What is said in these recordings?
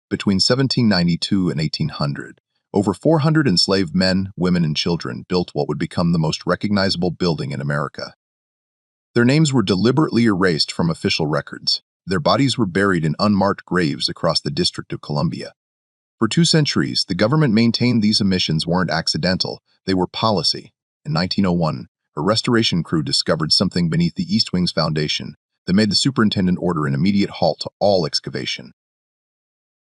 Between 1792 and 1800, over 400 enslaved men, women, and children built what would become the most recognizable building in America. Their names were deliberately erased from official records. Their bodies were buried in unmarked graves across the District of Columbia. For 2 centuries, the government maintained these omissions weren't accidental, they were policy. In 1901, a restoration crew discovered something beneath the East Wing's foundation that made the superintendent order an immediate halt to all excavation.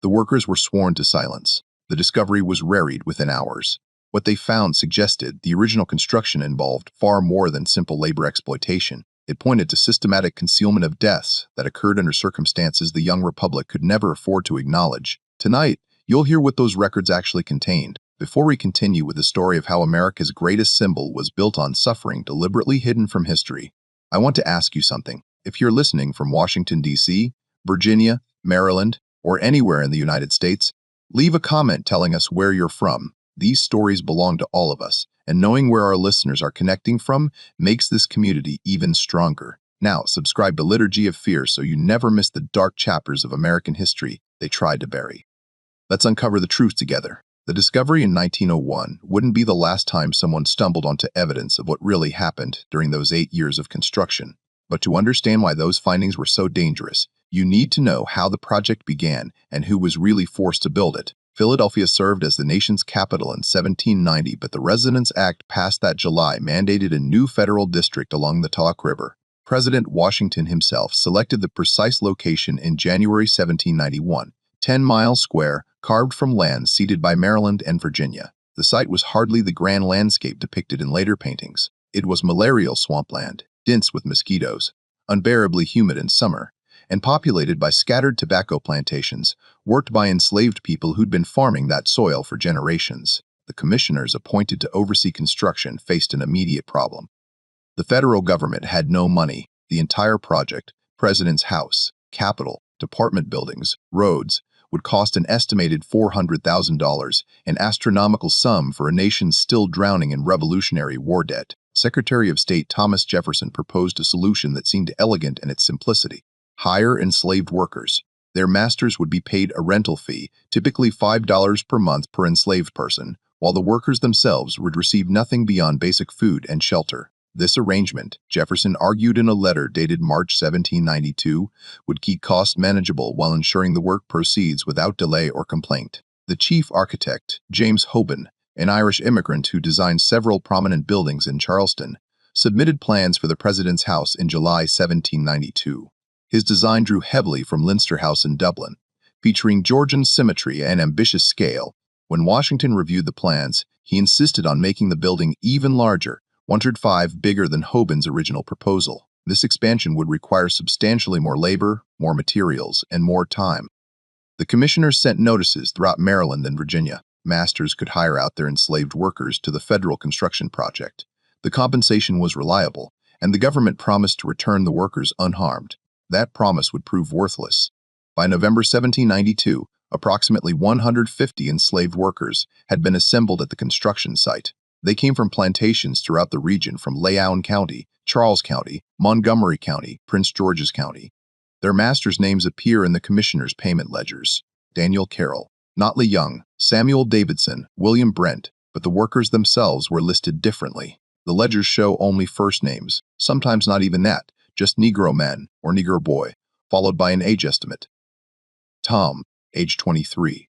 The workers were sworn to silence. The discovery was buried within hours. What they found suggested the original construction involved far more than simple labor exploitation. It pointed to systematic concealment of deaths that occurred under circumstances the young republic could never afford to acknowledge. Tonight, you'll hear what those records actually contained. Before we continue with the story of how America's greatest symbol was built on suffering deliberately hidden from history, I want to ask you something. If you're listening from Washington, D.C., Virginia, Maryland, or anywhere in the United States, leave a comment telling us where you're from. These stories belong to all of us, and knowing where our listeners are connecting from makes this community even stronger. Now, subscribe to Liturgy of Fear so you never miss the dark chapters of American history they tried to bury. Let's uncover the truth together. The discovery in 1901 wouldn't be the last time someone stumbled onto evidence of what really happened during those 8 years of construction. But to understand why those findings were so dangerous, you need to know how the project began and who was really forced to build it. Philadelphia served as the nation's capital in 1790, but the Residence Act passed that July mandated a new federal district along the Talk River. President Washington himself selected the precise location in January 1791, 10 miles square, carved from land ceded by Maryland and Virginia. The site was hardly the grand landscape depicted in later paintings. It was malarial swampland, dense with mosquitoes, unbearably humid in summer, and populated by scattered tobacco plantations worked by enslaved people who'd been farming that soil for generations. The commissioners appointed to oversee construction faced an immediate problem. The federal government had no money. The entire project, President's House, Capitol, department buildings, roads, would cost an estimated $400,000, an astronomical sum for a nation still drowning in Revolutionary War debt. Secretary of State Thomas Jefferson proposed a solution that seemed elegant in its simplicity. Hire enslaved workers. Their masters would be paid a rental fee, typically $5 per month per enslaved person, while the workers themselves would receive nothing beyond basic food and shelter. This arrangement, Jefferson argued in a letter dated March 1792, would keep costs manageable while ensuring the work proceeds without delay or complaint. The chief architect, James Hoban, an Irish immigrant who designed several prominent buildings in Charleston, submitted plans for the President's House in July 1792. His design drew heavily from Leinster House in Dublin, featuring Georgian symmetry and ambitious scale. When Washington reviewed the plans, he insisted on making the building even larger, 105 bigger than Hoban's original proposal. This expansion would require substantially more labor, more materials, and more time. The commissioners sent notices throughout Maryland and Virginia. Masters could hire out their enslaved workers to the federal construction project. The compensation was reliable, and the government promised to return the workers unharmed. That promise would prove worthless. By November 1792, approximately 150 enslaved workers had been assembled at the construction site. They came from plantations throughout the region from Layton County, Charles County, Montgomery County, Prince George's County. Their masters' names appear in the commissioners' payment ledgers: Daniel Carroll, Notley Young, Samuel Davidson, William Brent, but the workers themselves were listed differently. The ledgers show only first names, sometimes not even that, just Negro man or Negro boy, followed by an age estimate. Tom, age 23.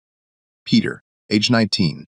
Peter, age 19.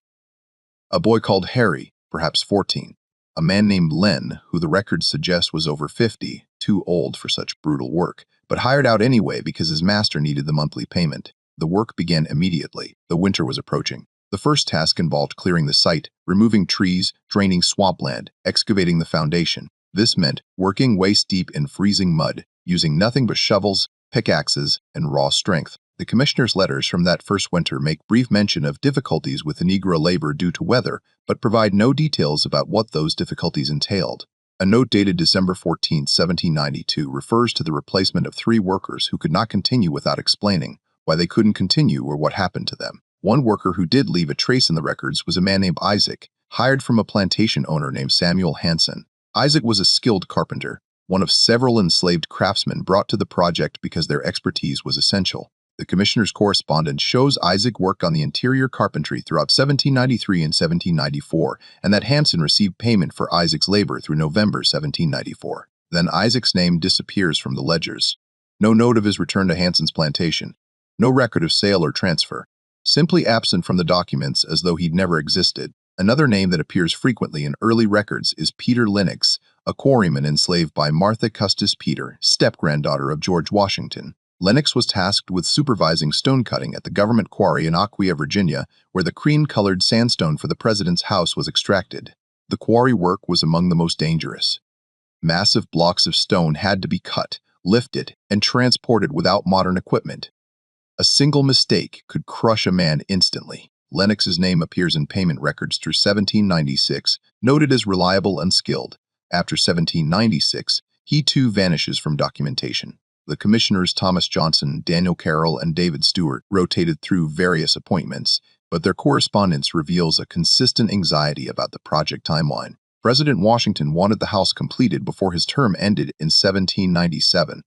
A boy called Harry, perhaps 14. A man named Len, who the records suggest was over 50, too old for such brutal work, but hired out anyway because his master needed the monthly payment. The work began immediately. The winter was approaching. The first task involved clearing the site, removing trees, draining swampland, excavating the foundation. This meant working waist-deep in freezing mud, using nothing but shovels, pickaxes, and raw strength. The commissioner's letters from that first winter make brief mention of difficulties with the Negro labor due to weather, but provide no details about what those difficulties entailed. A note dated December 14, 1792 refers to the replacement of 3 workers who could not continue without explaining why they couldn't continue or what happened to them. One worker who did leave a trace in the records was a man named Isaac, hired from a plantation owner named Samuel Hanson. Isaac was a skilled carpenter, one of several enslaved craftsmen brought to the project because their expertise was essential. The commissioner's correspondence shows Isaac worked on the interior carpentry throughout 1793 and 1794, and that Hansen received payment for Isaac's labor through November 1794. Then Isaac's name disappears from the ledgers. No note of his return to Hansen's plantation. No record of sale or transfer. Simply absent from the documents as though he'd never existed. Another name that appears frequently in early records is Peter Lennox, a quarryman enslaved by Martha Custis Peter, step-granddaughter of George Washington. Lennox was tasked with supervising stone cutting at the government quarry in Aquia, Virginia, where the cream-colored sandstone for the president's house was extracted. The quarry work was among the most dangerous. Massive blocks of stone had to be cut, lifted, and transported without modern equipment. A single mistake could crush a man instantly. Lennox's name appears in payment records through 1796, noted as reliable and skilled. After 1796, he too vanishes from documentation. The commissioners Thomas Johnson, Daniel Carroll, and David Stewart rotated through various appointments, but their correspondence reveals a consistent anxiety about the project timeline. President Washington wanted the house completed before his term ended in 1797.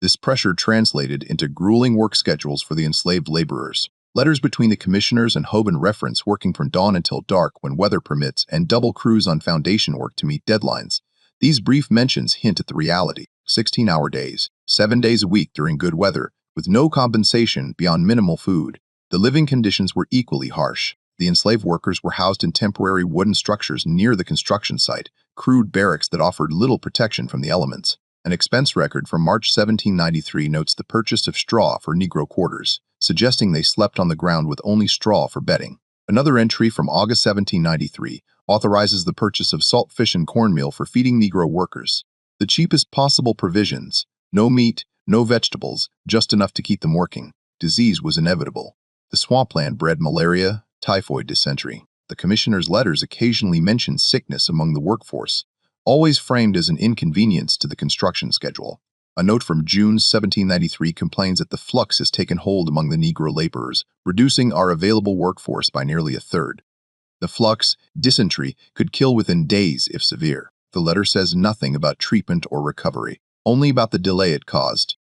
This pressure translated into grueling work schedules for the enslaved laborers. Letters between the commissioners and Hoban reference working from dawn until dark when weather permits and double crews on foundation work to meet deadlines. These brief mentions hint at the reality. 16-hour days, 7 days a week during good weather, with no compensation beyond minimal food. The living conditions were equally harsh. The enslaved workers were housed in temporary wooden structures near the construction site, crude barracks that offered little protection from the elements. An expense record from March 1793 notes the purchase of straw for Negro quarters, suggesting they slept on the ground with only straw for bedding. Another entry from August 1793 authorizes the purchase of salt fish and cornmeal for feeding Negro workers. The cheapest possible provisions, no meat, no vegetables, just enough to keep them working. Disease was inevitable. The swampland bred malaria, typhoid, dysentery. The commissioner's letters occasionally mention sickness among the workforce, always framed as an inconvenience to the construction schedule. A note from June 1793 complains that the flux has taken hold among the Negro laborers, reducing our available workforce by nearly a third. The flux, dysentery, could kill within days if severe. The letter says nothing about treatment or recovery, only about the delay it caused.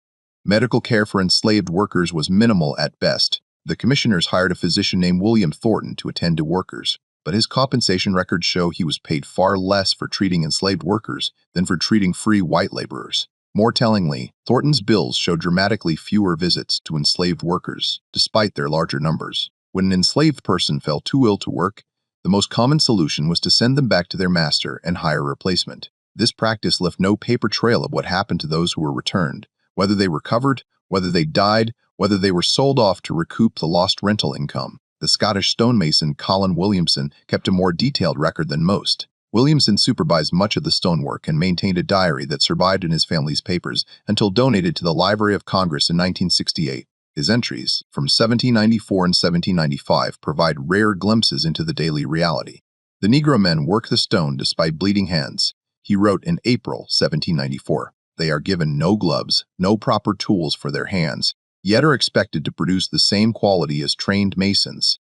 Medical care for enslaved workers was minimal at best. The commissioners hired a physician named William Thornton to attend to workers, but his compensation records show he was paid far less for treating enslaved workers than for treating free white laborers. More tellingly, Thornton's bills show dramatically fewer visits to enslaved workers, despite their larger numbers. When an enslaved person fell too ill to work, the most common solution was to send them back to their master and hire a replacement. This practice left no paper trail of what happened to those who were returned, whether they recovered, whether they died, whether they were sold off to recoup the lost rental income. The Scottish stonemason Colin Williamson kept a more detailed record than most. Williamson supervised much of the stonework and maintained a diary that survived in his family's papers until donated to the Library of Congress in 1968. His entries from 1794 and 1795 provide rare glimpses into the daily reality. The Negro men work the stone despite bleeding hands. He wrote in April 1794, "They are given no gloves, no proper tools for their hands, yet are expected to produce the same quality as trained masons.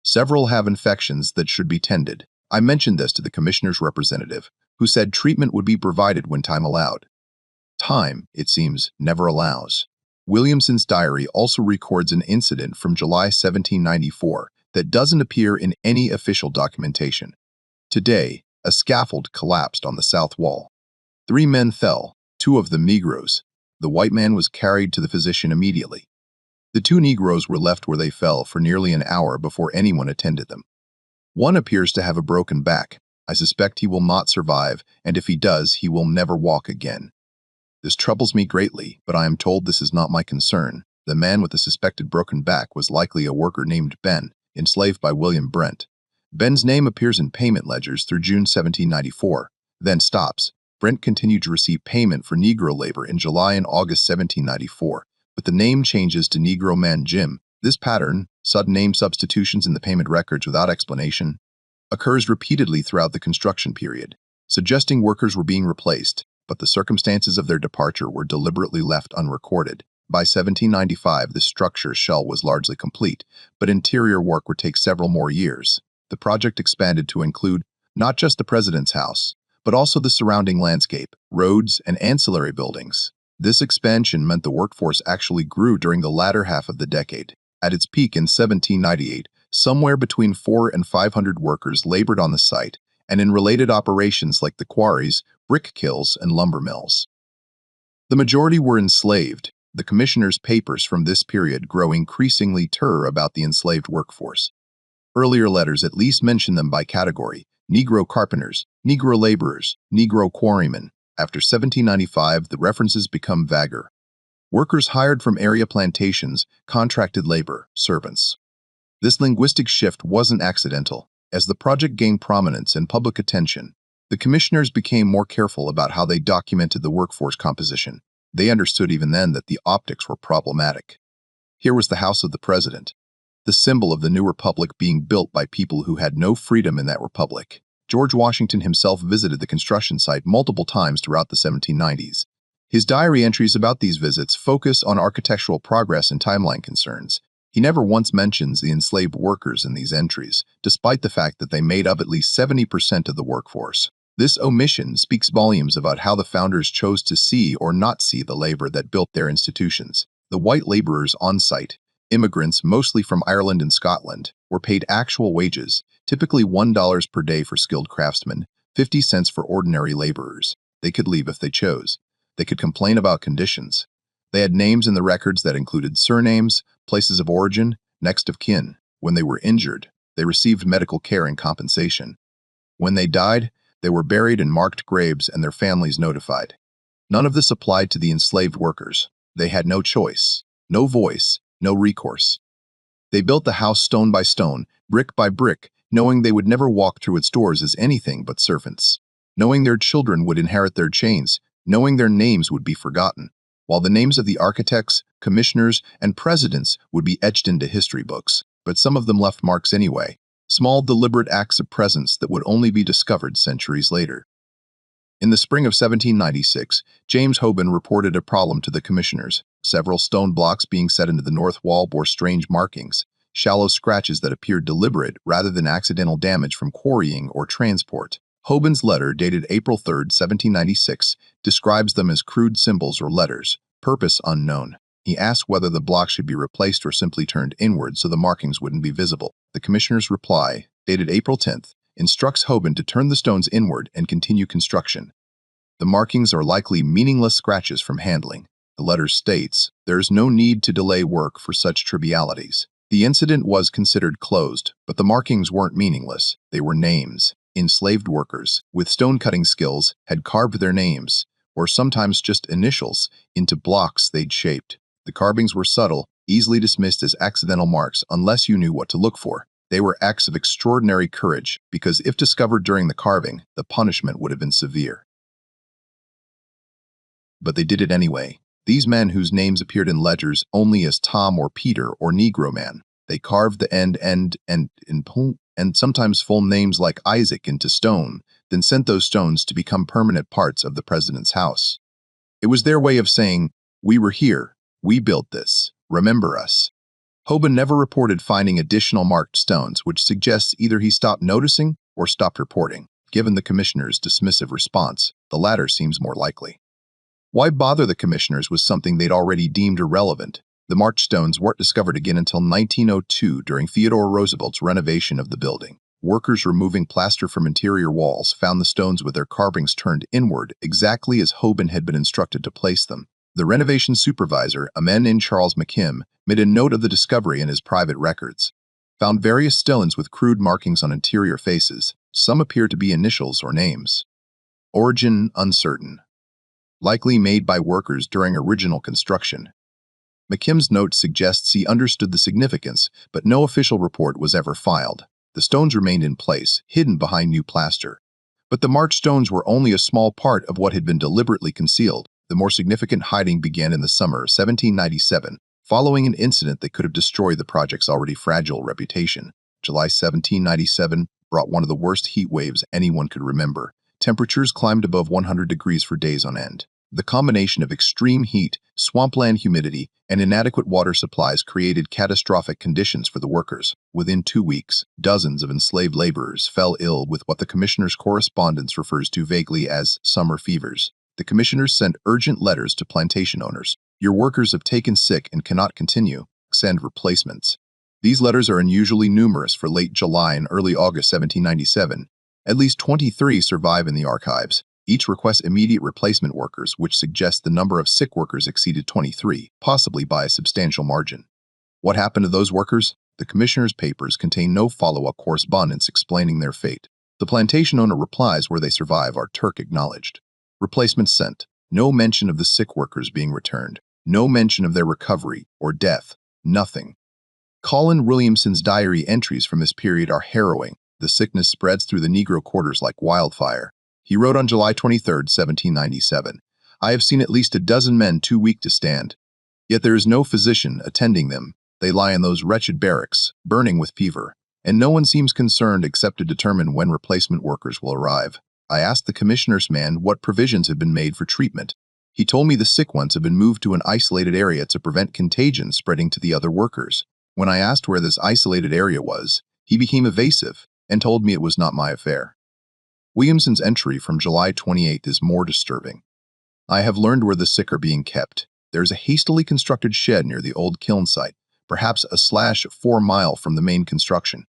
Several have infections that should be tended." I mentioned this to the commissioner's representative, who said treatment would be provided when time allowed. Time, it seems, never allows. Williamson's diary also records an incident from July 1794 that doesn't appear in any official documentation. Today, a scaffold collapsed on the south wall. 3 men fell, 2 of them Negroes. The white man was carried to the physician immediately. The 2 Negroes were left where they fell for nearly an hour before anyone attended them. One appears to have a broken back. I suspect he will not survive, and if he does, he will never walk again. This troubles me greatly, but I am told this is not my concern. The man with the suspected broken back was likely a worker named Ben, enslaved by William Brent. Ben's name appears in payment ledgers through June 1794, then stops. Brent continued to receive payment for Negro labor in July and August 1794, but the name changes to Negro Man Jim. This pattern, sudden name substitutions in the payment records without explanation, occurs repeatedly throughout the construction period, suggesting workers were being replaced, but the circumstances of their departure were deliberately left unrecorded. By 1795, the structure shell was largely complete, but interior work would take several more years. The project expanded to include not just the president's house, but also the surrounding landscape, roads, and ancillary buildings. This expansion meant the workforce actually grew during the latter half of the decade. At its peak in 1798, somewhere between 400 and 500 workers labored on the site and in related operations like the quarries, brick kilns, and lumber mills. The majority were enslaved. The commissioners' papers from this period grow increasingly terror about the enslaved workforce. Earlier letters at least mention them by category: Negro carpenters, Negro laborers, Negro quarrymen. After 1795, the references become vaguer. Workers hired from area plantations, contracted labor, servants. This linguistic shift wasn't accidental. As the project gained prominence and public attention, the commissioners became more careful about how they documented the workforce composition. They understood even then that the optics were problematic. Here was the house of the president, the symbol of the new republic being built by people who had no freedom in that republic. George Washington himself visited the construction site multiple times throughout the 1790s. His diary entries about these visits focus on architectural progress and timeline concerns. He never once mentions the enslaved workers in these entries, despite the fact that they made up at least 70% of the workforce. This omission speaks volumes about how the founders chose to see or not see the labor that built their institutions. The white laborers on site, immigrants mostly from Ireland and Scotland, were paid actual wages, typically $1 per day for skilled craftsmen, 50 cents for ordinary laborers. They could leave if they chose. They could complain about conditions. They had names in the records that included surnames, places of origin, next of kin. When they were injured, they received medical care and compensation. When they died, they were buried in marked graves and their families notified. None of this applied to the enslaved workers. They had no choice, no voice, no recourse. They built the house stone by stone, brick by brick, knowing they would never walk through its doors as anything but servants, knowing their children would inherit their chains, knowing their names would be forgotten, while the names of the architects, commissioners, and presidents would be etched into history books. But some of them left marks anyway, small deliberate acts of presence that would only be discovered centuries later. In the spring of 1796, James Hoban reported a problem to the commissioners. Several stone blocks being set into the north wall bore strange markings, shallow scratches that appeared deliberate rather than accidental damage from quarrying or transport. Hoban's letter, dated April 3, 1796, describes them as crude symbols or letters, purpose unknown. He asked whether the block should be replaced or simply turned inward so the markings wouldn't be visible. The commissioner's reply, dated April 10th, instructs Hoban to turn the stones inward and continue construction. The markings are likely meaningless scratches from handling. The letter states, there is no need to delay work for such trivialities. The incident was considered closed, but the markings weren't meaningless. They were names. Enslaved workers, with stone-cutting skills, had carved their names, or sometimes just initials, into blocks they'd shaped. The carvings were subtle, easily dismissed as accidental marks unless you knew what to look for. They were acts of extraordinary courage, because if discovered during the carving, the punishment would have been severe. But they did it anyway. These men whose names appeared in ledgers only as Tom or Peter or Negro man, they carved the end and sometimes full names like Isaac into stone, then sent those stones to become permanent parts of the president's house. It was their way of saying, we were here, we built this, remember us. Hoban never reported finding additional marked stones, which suggests either he stopped noticing or stopped reporting. Given the commissioner's dismissive response, the latter seems more likely. Why bother the commissioners with something they'd already deemed irrelevant? The marked stones weren't discovered again until 1902 during Theodore Roosevelt's renovation of the building. Workers removing plaster from interior walls found the stones with their carvings turned inward exactly as Hoban had been instructed to place them. The renovation supervisor, a man named Charles McKim, made a note of the discovery in his private records. Found various stones with crude markings on interior faces. Some appear to be initials or names. Origin uncertain. Likely made by workers during original construction. McKim's note suggests he understood the significance, but no official report was ever filed. The stones remained in place, hidden behind new plaster. But the marked stones were only a small part of what had been deliberately concealed. The more significant hiding began in the summer of 1797, following an incident that could have destroyed the project's already fragile reputation. July 1797 brought one of the worst heat waves anyone could remember. Temperatures climbed above 100 degrees for days on end. The combination of extreme heat, swampland humidity, and inadequate water supplies created catastrophic conditions for the workers. Within 2 weeks, dozens of enslaved laborers fell ill with what the commissioner's correspondence refers to vaguely as summer fevers. The commissioners sent urgent letters to plantation owners. Your workers have taken sick and cannot continue. Send replacements. These letters are unusually numerous for late July and early August 1797. At least 23 survive in the archives. Each requests immediate replacement workers, which suggests the number of sick workers exceeded 23, possibly by a substantial margin. What happened to those workers? The commissioner's papers contain no follow-up correspondence explaining their fate. The plantation owner replies where they survive are Turk acknowledged. Replacements sent. No mention of the sick workers being returned. No mention of their recovery or death. Nothing. Colin Williamson's diary entries from this period are harrowing. The sickness spreads through the Negro quarters like wildfire. He wrote on July 23, 1797, "I have seen at least a dozen men too weak to stand. Yet there is no physician attending them. They lie in those wretched barracks, burning with fever, and no one seems concerned except to determine when replacement workers will arrive. I asked the commissioner's man what provisions have been made for treatment. He told me the sick ones have been moved to an isolated area to prevent contagion spreading to the other workers. When I asked where this isolated area was, he became evasive and told me it was not my affair." Williamson's entry from July 28 is more disturbing. "I have learned where the sick are being kept. There is a hastily constructed shed near the old kiln site, perhaps a /4 mile from the main construction.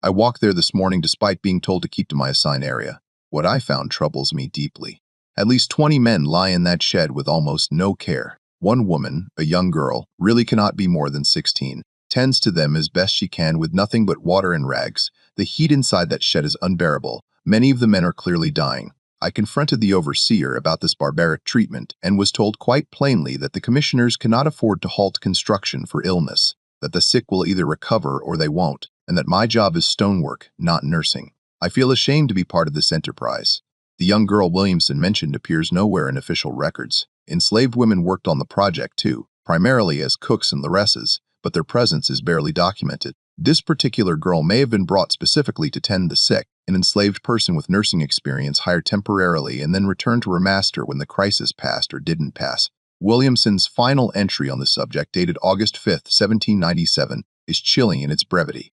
I walked there this morning despite being told to keep to my assigned area. What I found troubles me deeply. At least 20 men lie in that shed with almost no care. One woman, a young girl, really cannot be more than 16, tends to them as best she can with nothing but water and rags. The heat inside that shed is unbearable. Many of the men are clearly dying. I confronted the overseer about this barbaric treatment and was told quite plainly that the commissioners cannot afford to halt construction for illness, that the sick will either recover or they won't, and that my job is stonework, not nursing. I feel ashamed to be part of this enterprise." The young girl Williamson mentioned appears nowhere in official records. Enslaved women worked on the project too, primarily as cooks and laresses, but their presence is barely documented. This particular girl may have been brought specifically to tend the sick, an enslaved person with nursing experience hired temporarily and then returned to her master when the crisis passed or didn't pass. Williamson's final entry on the subject, dated August 5, 1797, is chilling in its brevity.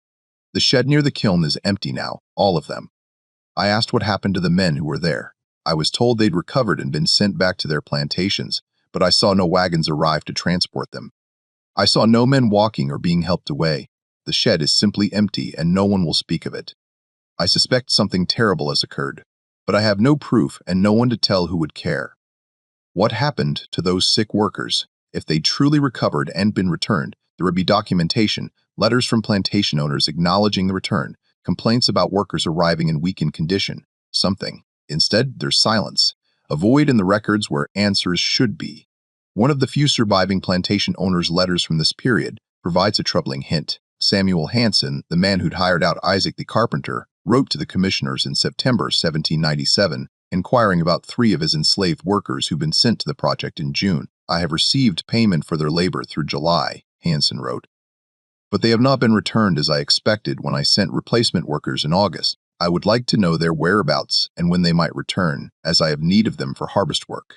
"The shed near the kiln is empty now, all of them. I asked what happened to the men who were there. I was told they'd recovered and been sent back to their plantations, but I saw no wagons arrive to transport them. I saw no men walking or being helped away. The shed is simply empty and no one will speak of it. I suspect something terrible has occurred, but I have no proof and no one to tell who would care. What happened to those sick workers? If they truly recovered and been returned, there would be documentation, letters from plantation owners acknowledging the return, complaints about workers arriving in weakened condition, something. Instead, there's silence, a void in the records where answers should be. One of the few surviving plantation owners' letters from this period provides a troubling hint. Samuel Hanson, the man who'd hired out Isaac the carpenter, wrote to the commissioners in September 1797, inquiring about 3 of his enslaved workers who'd been sent to the project in June. "I have received payment for their labor through July," Hanson wrote, "but they have not been returned as I expected when I sent replacement workers in August. I would like to know their whereabouts and when they might return, as I have need of them for harvest work."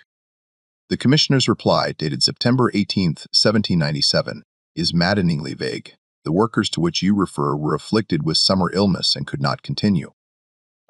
The commissioner's reply, dated September 18, 1797, is maddeningly vague. "The workers to which you refer were afflicted with summer illness and could not continue.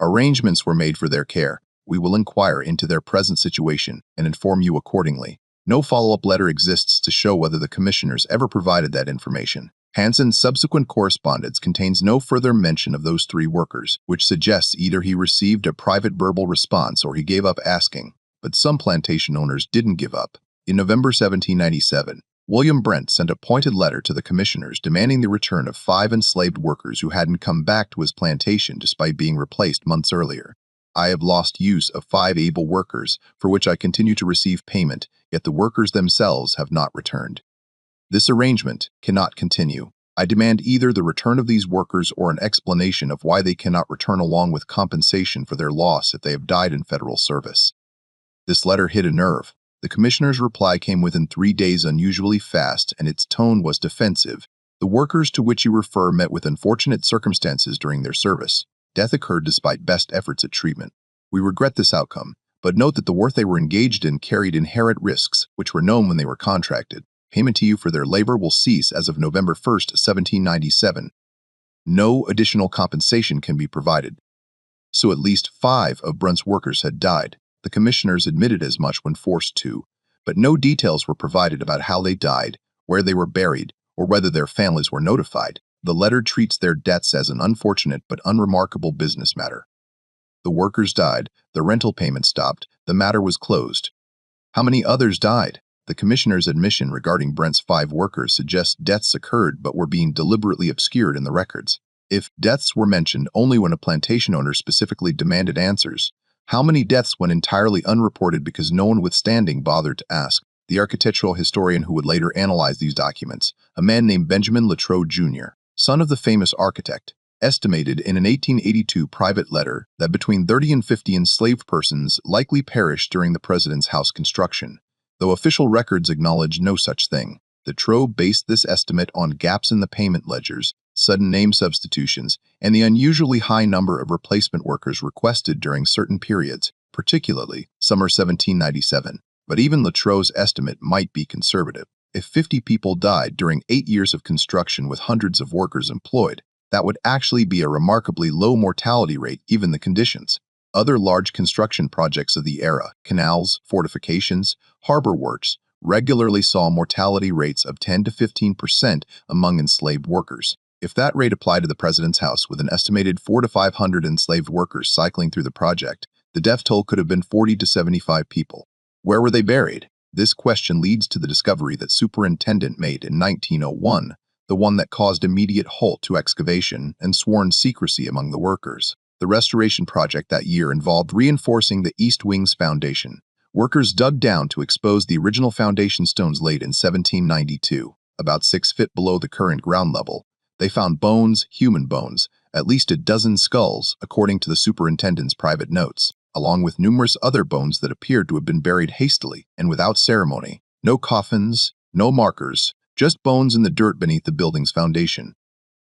Arrangements were made for their care. We will inquire into their present situation and inform you accordingly." No follow-up letter exists to show whether the commissioners ever provided that information. Hanson's subsequent correspondence contains no further mention of those 3 workers, which suggests either he received a private verbal response or he gave up asking. But some plantation owners didn't give up. In November 1797, William Brent sent a pointed letter to the commissioners demanding the return of 5 enslaved workers who hadn't come back to his plantation despite being replaced months earlier. "I have lost use of 5 able workers, for which I continue to receive payment, yet the workers themselves have not returned. This arrangement cannot continue. I demand either the return of these workers or an explanation of why they cannot return along with compensation for their loss if they have died in federal service." This letter hit a nerve. The commissioner's reply came within 3 days, unusually fast, and its tone was defensive. "The workers to which you refer met with unfortunate circumstances during their service. Death occurred despite best efforts at treatment. We regret this outcome, but note that the work they were engaged in carried inherent risks, which were known when they were contracted. Payment to you for their labor will cease as of November 1, 1797. No additional compensation can be provided." So at least 5 of Brent's workers had died. The commissioners admitted as much when forced to, but no details were provided about how they died, where they were buried, or whether their families were notified. The letter treats their deaths as an unfortunate but unremarkable business matter. The workers died, the rental payment stopped, the matter was closed. How many others died? The commissioner's admission regarding Brent's 5 workers suggests deaths occurred but were being deliberately obscured in the records. If deaths were mentioned only when a plantation owner specifically demanded answers, how many deaths went entirely unreported because no one withstanding bothered to ask? The architectural historian who would later analyze these documents, a man named Benjamin Latrobe Jr., son of the famous architect, estimated in an 1882 private letter that between 30 and 50 enslaved persons likely perished during the president's house construction, though official records acknowledge no such thing. Latrobe based this estimate on gaps in the payment ledgers, sudden name substitutions, and the unusually high number of replacement workers requested during certain periods, particularly summer 1797. But even Latrobe's estimate might be conservative. If 50 people died during 8 years of construction with hundreds of workers employed, that would actually be a remarkably low mortality rate given the conditions. Other large construction projects of the era, canals, fortifications, harbor works, regularly saw mortality rates of 10 to 15% among enslaved workers. If that rate applied to the president's house with an estimated 400 to 500 enslaved workers cycling through the project, the death toll could have been 40 to 75 people. Where were they buried? This question leads to the discovery that superintendent made in 1901, the one that caused immediate halt to excavation and sworn secrecy among the workers. The restoration project that year involved reinforcing the East Wing's foundation. Workers dug down to expose the original foundation stones laid in 1792, about 6 feet below the current ground level. They found bones, human bones, at least a dozen skulls, according to the superintendent's private notes, along with numerous other bones that appeared to have been buried hastily and without ceremony. No coffins, no markers, just bones in the dirt beneath the building's foundation.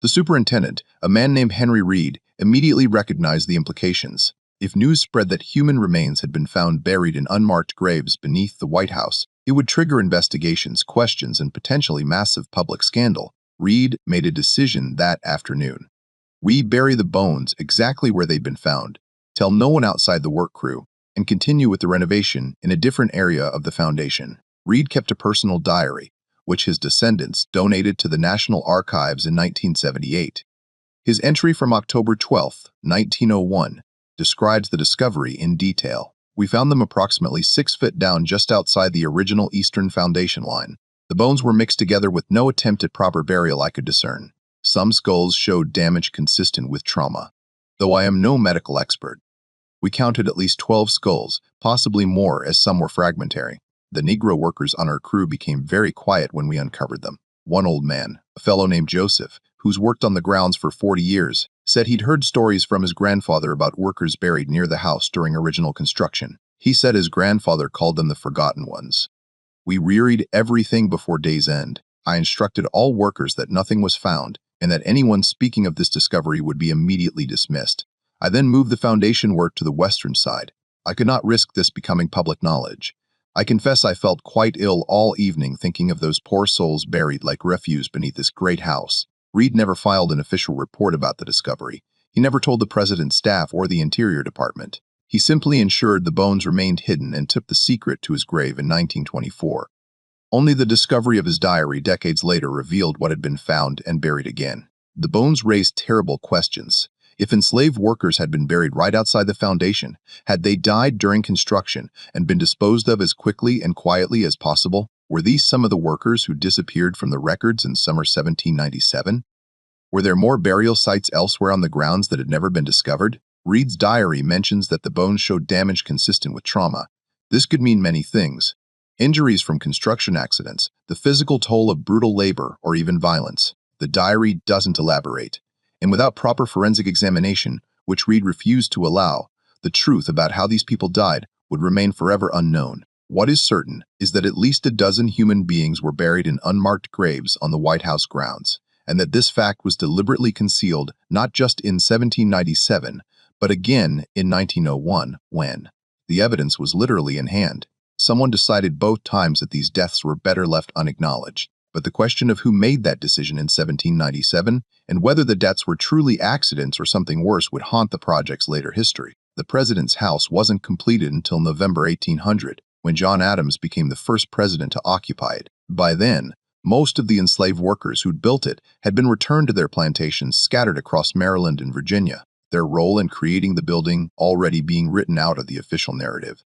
The superintendent, a man named Henry Reed, immediately recognized the implications. If news spread that human remains had been found buried in unmarked graves beneath the White House, it would trigger investigations, questions, and potentially massive public scandal. Reed made a decision that afternoon. We bury the bones exactly where they'd been found, tell no one outside the work crew, and continue with the renovation in a different area of the foundation. Reed kept a personal diary, which his descendants donated to the National Archives in 1978. His entry from October 12, 1901, describes the discovery in detail. We found them approximately 6 feet down just outside the original eastern foundation line. The bones were mixed together with no attempt at proper burial I could discern. Some skulls showed damage consistent with trauma, though I am no medical expert. We counted at least 12 skulls, possibly more as some were fragmentary. The Negro workers on our crew became very quiet when we uncovered them. One old man, a fellow named Joseph, who's worked on the grounds for 40 years, said he'd heard stories from his grandfather about workers buried near the house during original construction. He said his grandfather called them the Forgotten Ones. We reread everything before day's end. I instructed all workers that nothing was found and that anyone speaking of this discovery would be immediately dismissed. I then moved the foundation work to the western side. I could not risk this becoming public knowledge. I confess I felt quite ill all evening thinking of those poor souls buried like refuse beneath this great house. Reed never filed an official report about the discovery. He never told the president's staff or the Interior Department. He simply ensured the bones remained hidden and took the secret to his grave in 1924. Only the discovery of his diary decades later revealed what had been found and buried again. The bones raised terrible questions. If enslaved workers had been buried right outside the foundation, had they died during construction and been disposed of as quickly and quietly as possible? Were these some of the workers who disappeared from the records in summer 1797? Were there more burial sites elsewhere on the grounds that had never been discovered? Reed's diary mentions that the bones showed damage consistent with trauma. This could mean many things. Injuries from construction accidents, the physical toll of brutal labor, or even violence. The diary doesn't elaborate. And without proper forensic examination, which Reed refused to allow, the truth about how these people died would remain forever unknown. What is certain is that at least a dozen human beings were buried in unmarked graves on the White House grounds, and that this fact was deliberately concealed not just in 1797, but again in 1901, when the evidence was literally in hand. Someone decided both times that these deaths were better left unacknowledged. But the question of who made that decision in 1797 and whether the deaths were truly accidents or something worse would haunt the project's later history. The president's house wasn't completed until November 1800, when John Adams became the first president to occupy it. By then, most of the enslaved workers who'd built it had been returned to their plantations scattered across Maryland and Virginia, their role in creating the building already being written out of the official narrative.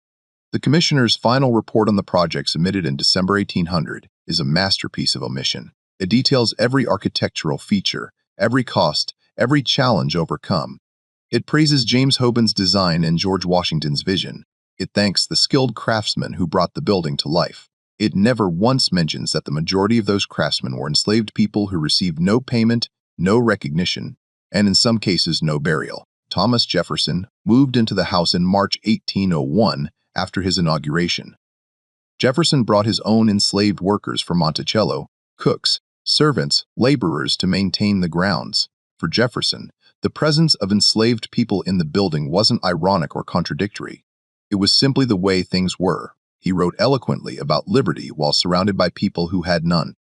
The commissioner's final report on the project, submitted in December 1800, is a masterpiece of omission. It details every architectural feature, every cost, every challenge overcome. It praises James Hoban's design and George Washington's vision. It thanks the skilled craftsmen who brought the building to life. It never once mentions that the majority of those craftsmen were enslaved people who received no payment, no recognition, and in some cases no burial. Thomas Jefferson moved into the house in March 1801 after his inauguration. Jefferson brought his own enslaved workers from Monticello, cooks, servants, laborers to maintain the grounds. For Jefferson, the presence of enslaved people in the building wasn't ironic or contradictory. It was simply the way things were. He wrote eloquently about liberty while surrounded by people who had none.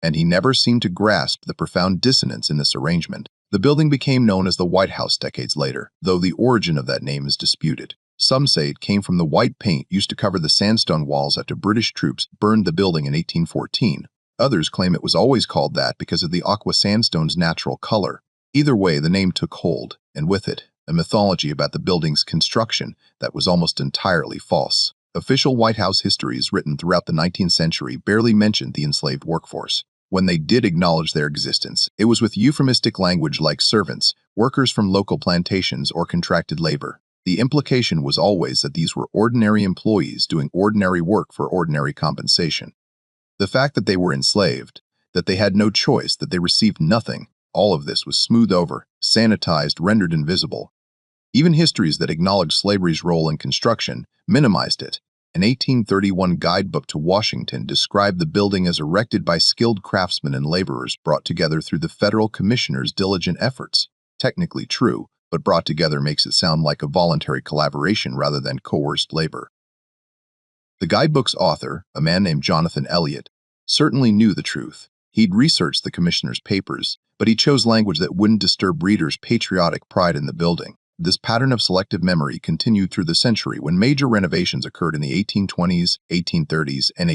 And he never seemed to grasp the profound dissonance in this arrangement. The building became known as the White House decades later, though the origin of that name is disputed. Some say it came from the white paint used to cover the sandstone walls after British troops burned the building in 1814. Others claim it was always called that because of the aqua sandstone's natural color. Either way, the name took hold, and with it, a mythology about the building's construction that was almost entirely false. Official White House histories written throughout the 19th century barely mentioned the enslaved workforce. When they did acknowledge their existence, it was with euphemistic language like servants, workers from local plantations, or contracted labor. The implication was always that these were ordinary employees doing ordinary work for ordinary compensation. The fact that they were enslaved, that they had no choice, that they received nothing, all of this was smoothed over, sanitized, rendered invisible. Even histories that acknowledged slavery's role in construction minimized it. An 1831 guidebook to Washington described the building as erected by skilled craftsmen and laborers brought together through the federal commissioner's diligent efforts. Technically true, but brought together makes it sound like a voluntary collaboration rather than coerced labor. The guidebook's author, a man named Jonathan Elliott, certainly knew the truth. He'd researched the commissioner's papers, but he chose language that wouldn't disturb readers' patriotic pride in the building. This pattern of selective memory continued through the century when major renovations occurred in the 1820s, 1830s, and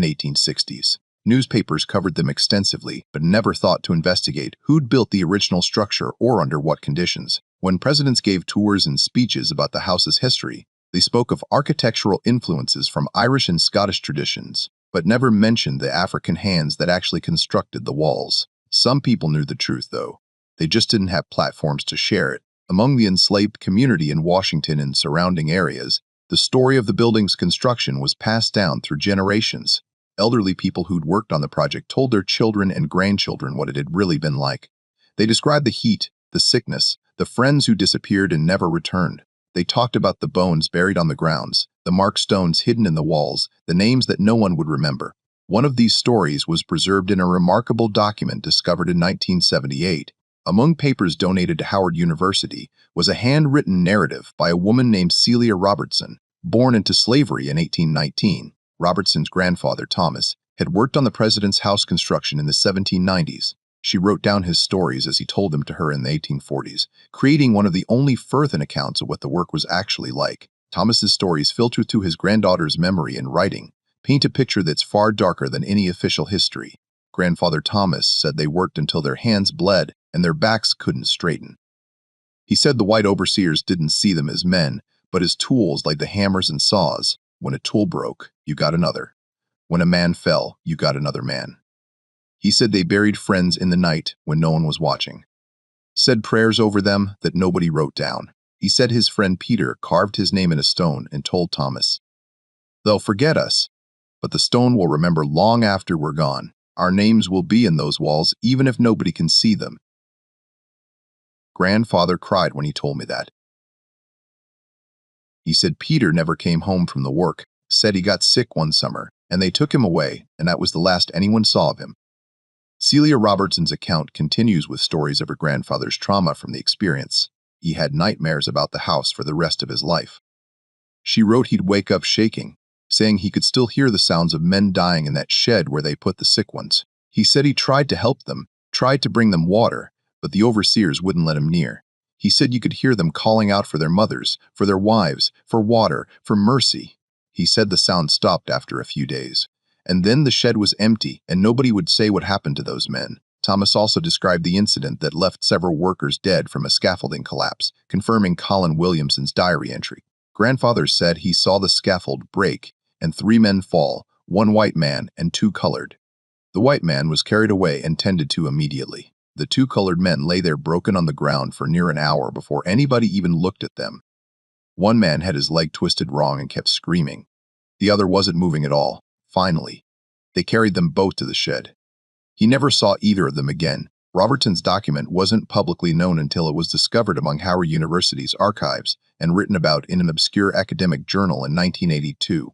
1860s. Newspapers covered them extensively, but never thought to investigate who'd built the original structure or under what conditions. When presidents gave tours and speeches about the house's history, they spoke of architectural influences from Irish and Scottish traditions, but never mentioned the African hands that actually constructed the walls. Some people knew the truth, though. They just didn't have platforms to share it. Among the enslaved community in Washington and surrounding areas, the story of the building's construction was passed down through generations. Elderly people who'd worked on the project told their children and grandchildren what it had really been like. They described the heat, the sickness, the friends who disappeared and never returned. They talked about the bones buried on the grounds, the marked stones hidden in the walls, the names that no one would remember. One of these stories was preserved in a remarkable document discovered in 1978. Among papers donated to Howard University was a handwritten narrative by a woman named Celia Robertson, born into slavery in 1819. Robertson's grandfather, Thomas, had worked on the president's house construction in the 1790s. She wrote down his stories as he told them to her in the 1840s, creating one of the only Firthan accounts of what the work was actually like. Thomas's stories, filtered through his granddaughter's memory and writing, paint a picture that's far darker than any official history. Grandfather Thomas said they worked until their hands bled and their backs couldn't straighten. He said the white overseers didn't see them as men, but as tools like the hammers and saws. When a tool broke, you got another. When a man fell, you got another man. He said they buried friends in the night when no one was watching. Said prayers over them that nobody wrote down. He said his friend Peter carved his name in a stone and told Thomas, "They'll forget us, but the stone will remember long after we're gone. Our names will be in those walls even if nobody can see them." Grandfather cried when he told me that. He said Peter never came home from the work, said he got sick one summer, and they took him away, and that was the last anyone saw of him. Celia Robertson's account continues with stories of her grandfather's trauma from the experience. He had nightmares about the house for the rest of his life. She wrote he'd wake up shaking, saying he could still hear the sounds of men dying in that shed where they put the sick ones. He said he tried to help them, tried to bring them water, but the overseers wouldn't let him near. He said you could hear them calling out for their mothers, for their wives, for water, for mercy. He said the sound stopped after a few days. And then the shed was empty, and nobody would say what happened to those men. Thomas also described the incident that left several workers dead from a scaffolding collapse, confirming Colin Williamson's diary entry. Grandfather said he saw the scaffold break and 3 men fall, 1 white man and 2 colored. The white man was carried away and tended to immediately. The 2 colored men lay there broken on the ground for near an hour before anybody even looked at them. One man had his leg twisted wrong and kept screaming. The other wasn't moving at all. Finally, they carried them both to the shed. He never saw either of them again. Robertson's document wasn't publicly known until it was discovered among Howard University's archives and written about in an obscure academic journal in 1982.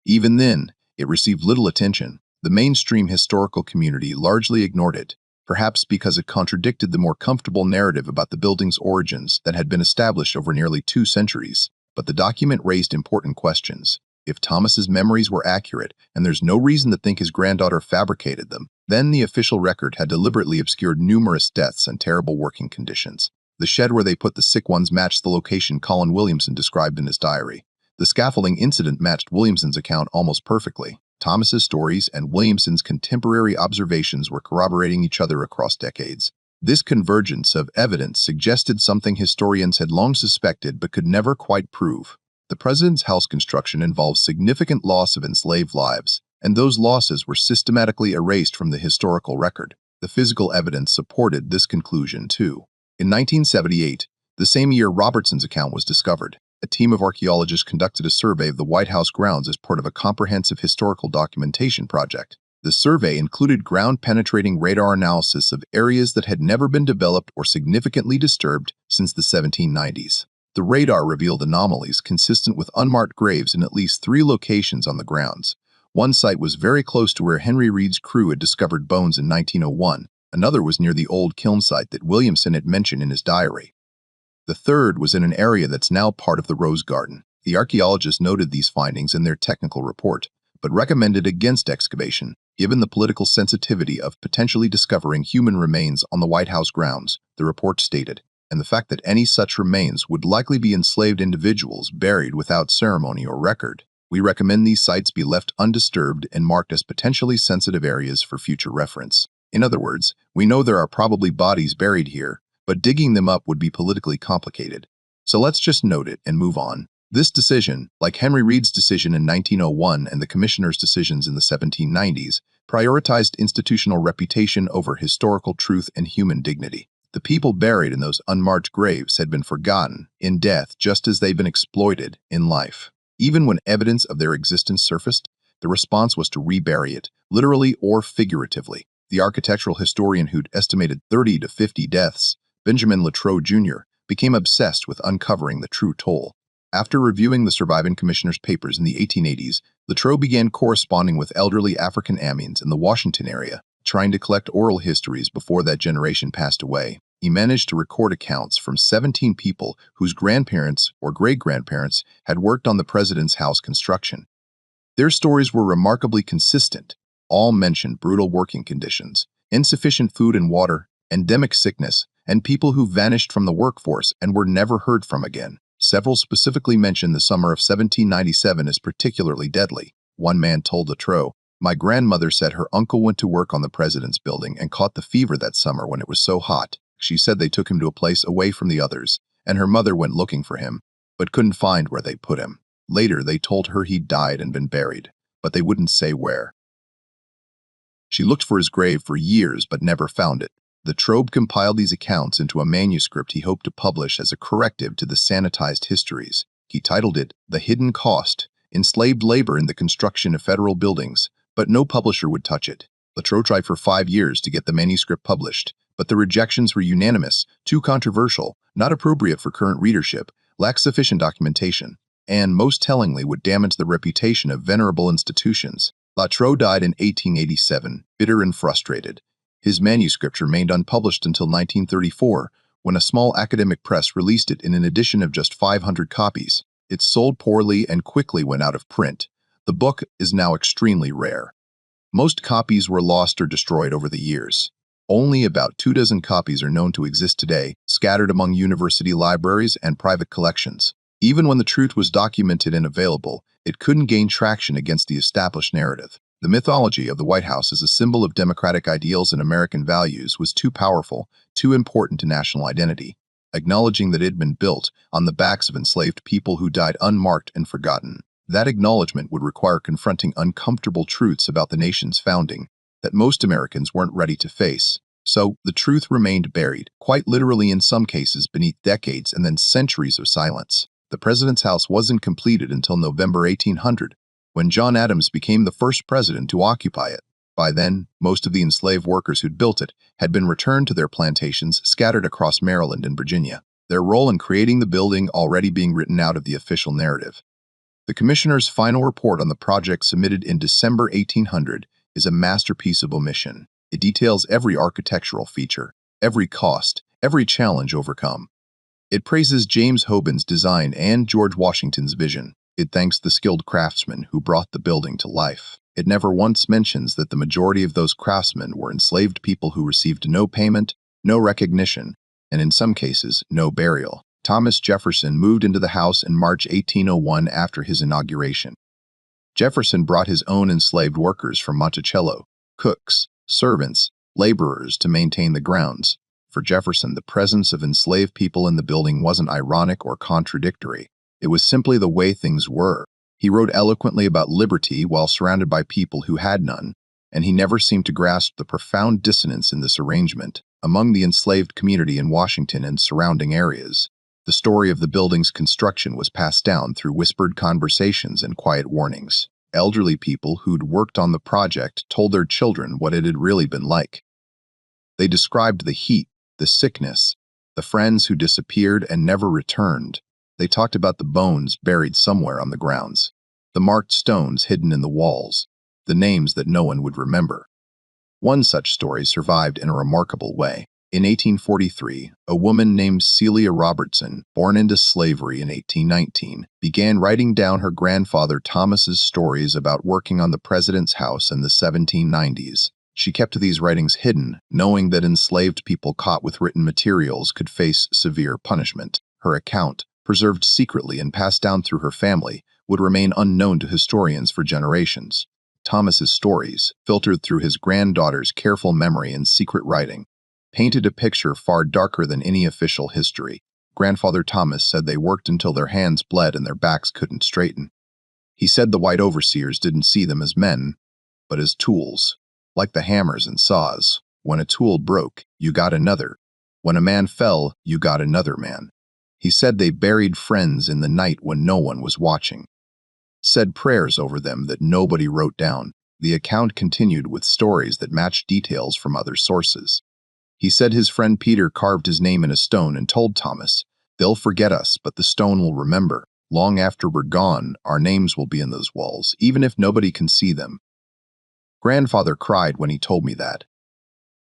Even then, it received little attention. The mainstream historical community largely ignored it, perhaps because it contradicted the more comfortable narrative about the building's origins that had been established over nearly 2 centuries. But the document raised important questions. If Thomas's memories were accurate, and there's no reason to think his granddaughter fabricated them, then the official record had deliberately obscured numerous deaths and terrible working conditions. The shed where they put the sick ones matched the location Colin Williamson described in his diary. The scaffolding incident matched Williamson's account almost perfectly. Thomas's stories and Williamson's contemporary observations were corroborating each other across decades. This convergence of evidence suggested something historians had long suspected but could never quite prove. The president's house construction involved significant loss of enslaved lives, and those losses were systematically erased from the historical record. The physical evidence supported this conclusion, too. In 1978, the same year Robertson's account was discovered, a team of archaeologists conducted a survey of the White House grounds as part of a comprehensive historical documentation project. The survey included ground-penetrating radar analysis of areas that had never been developed or significantly disturbed since the 1790s. The radar revealed anomalies consistent with unmarked graves in at least 3 locations on the grounds. One site was very close to where Henry Reed's crew had discovered bones in 1901. Another was near the old kiln site that Williamson had mentioned in his diary. The third was in an area that's now part of the Rose Garden. The archaeologists noted these findings in their technical report, but recommended against excavation, given the political sensitivity of potentially discovering human remains on the White House grounds, the report stated, and the fact that any such remains would likely be enslaved individuals buried without ceremony or record. We recommend these sites be left undisturbed and marked as potentially sensitive areas for future reference. In other words, we know there are probably bodies buried here, but digging them up would be politically complicated. So let's just note it and move on. This decision, like Henry Reed's decision in 1901 and the commissioner's decisions in the 1790s, prioritized institutional reputation over historical truth and human dignity. The people buried in those unmarked graves had been forgotten in death just as they'd been exploited in life. Even when evidence of their existence surfaced, the response was to rebury it, literally or figuratively. The architectural historian who'd estimated 30 to 50 deaths, Benjamin Latrobe Jr., became obsessed with uncovering the true toll. After reviewing the surviving commissioner's papers in the 1880s, Latrobe began corresponding with elderly African Amiens in the Washington area, trying to collect oral histories before that generation passed away. He managed to record accounts from 17 people whose grandparents or great-grandparents had worked on the president's house construction. Their stories were remarkably consistent. All mentioned brutal working conditions, insufficient food and water, endemic sickness, and people who vanished from the workforce and were never heard from again. Several specifically mentioned the summer of 1797 as particularly deadly. One man told Latrobe, "My grandmother said her uncle went to work on the president's building and caught the fever that summer when it was so hot. She said they took him to a place away from the others, and her mother went looking for him, but couldn't find where they put him. Later, they told her he'd died and been buried, but they wouldn't say where. She looked for his grave for years but never found it." Latrobe compiled these accounts into a manuscript he hoped to publish as a corrective to the sanitized histories. He titled it The Hidden Cost, Enslaved Labor in the Construction of Federal Buildings, but no publisher would touch it. Latrobe tried for 5 years to get the manuscript published, but the rejections were unanimous, too controversial, not appropriate for current readership, lacked sufficient documentation, and, most tellingly, would damage the reputation of venerable institutions. Latrobe died in 1887, bitter and frustrated. His manuscript remained unpublished until 1934, when a small academic press released it in an edition of just 500 copies. It sold poorly and quickly went out of print. The book is now extremely rare. Most copies were lost or destroyed over the years. Only about 24 copies are known to exist today, scattered among university libraries and private collections. Even when the truth was documented and available, it couldn't gain traction against the established narrative. The mythology of the White House as a symbol of democratic ideals and American values was too powerful, too important to national identity, acknowledging that it had been built on the backs of enslaved people who died unmarked and forgotten. That acknowledgement would require confronting uncomfortable truths about the nation's founding that most Americans weren't ready to face. So, the truth remained buried, quite literally in some cases beneath decades and then centuries of silence. The president's house wasn't completed until November 1800, when John Adams became the first president to occupy it. By then, most of the enslaved workers who'd built it had been returned to their plantations scattered across Maryland and Virginia, their role in creating the building already being written out of the official narrative. The commissioner's final report on the project, submitted in December 1800, is a masterpiece of omission. It details every architectural feature, every cost, every challenge overcome. It praises James Hoban's design and George Washington's vision. It thanks the skilled craftsmen who brought the building to life. It never once mentions that the majority of those craftsmen were enslaved people who received no payment, no recognition, and in some cases, no burial. Thomas Jefferson moved into the house in March 1801 after his inauguration. Jefferson brought his own enslaved workers from Monticello, cooks, servants, laborers to maintain the grounds. For Jefferson, the presence of enslaved people in the building wasn't ironic or contradictory. It was simply the way things were. He wrote eloquently about liberty while surrounded by people who had none, and he never seemed to grasp the profound dissonance in this arrangement. Among the enslaved community in Washington and surrounding areas, the story of the building's construction was passed down through whispered conversations and quiet warnings. Elderly people who'd worked on the project told their children what it had really been like. They described the heat, the sickness, the friends who disappeared and never returned. They talked about the bones buried somewhere on the grounds, the marked stones hidden in the walls, the names that no one would remember. One such story survived in a remarkable way. In 1843, a woman named Celia Robertson, born into slavery in 1819, began writing down her grandfather Thomas's stories about working on the president's house in the 1790s. She kept these writings hidden, knowing that enslaved people caught with written materials could face severe punishment. Her account, preserved secretly and passed down through her family, would remain unknown to historians for generations. Thomas's stories, filtered through his granddaughter's careful memory and secret writing, painted a picture far darker than any official history. Grandfather Thomas said they worked until their hands bled and their backs couldn't straighten. He said the white overseers didn't see them as men, but as tools, like the hammers and saws. When a tool broke, you got another. When a man fell, you got another man. He said they buried friends in the night when no one was watching, said prayers over them that nobody wrote down. The account continued with stories that matched details from other sources. He said his friend Peter carved his name in a stone and told Thomas, "They'll forget us, but the stone will remember. Long after we're gone, our names will be in those walls, even if nobody can see them." Grandfather cried when he told me that.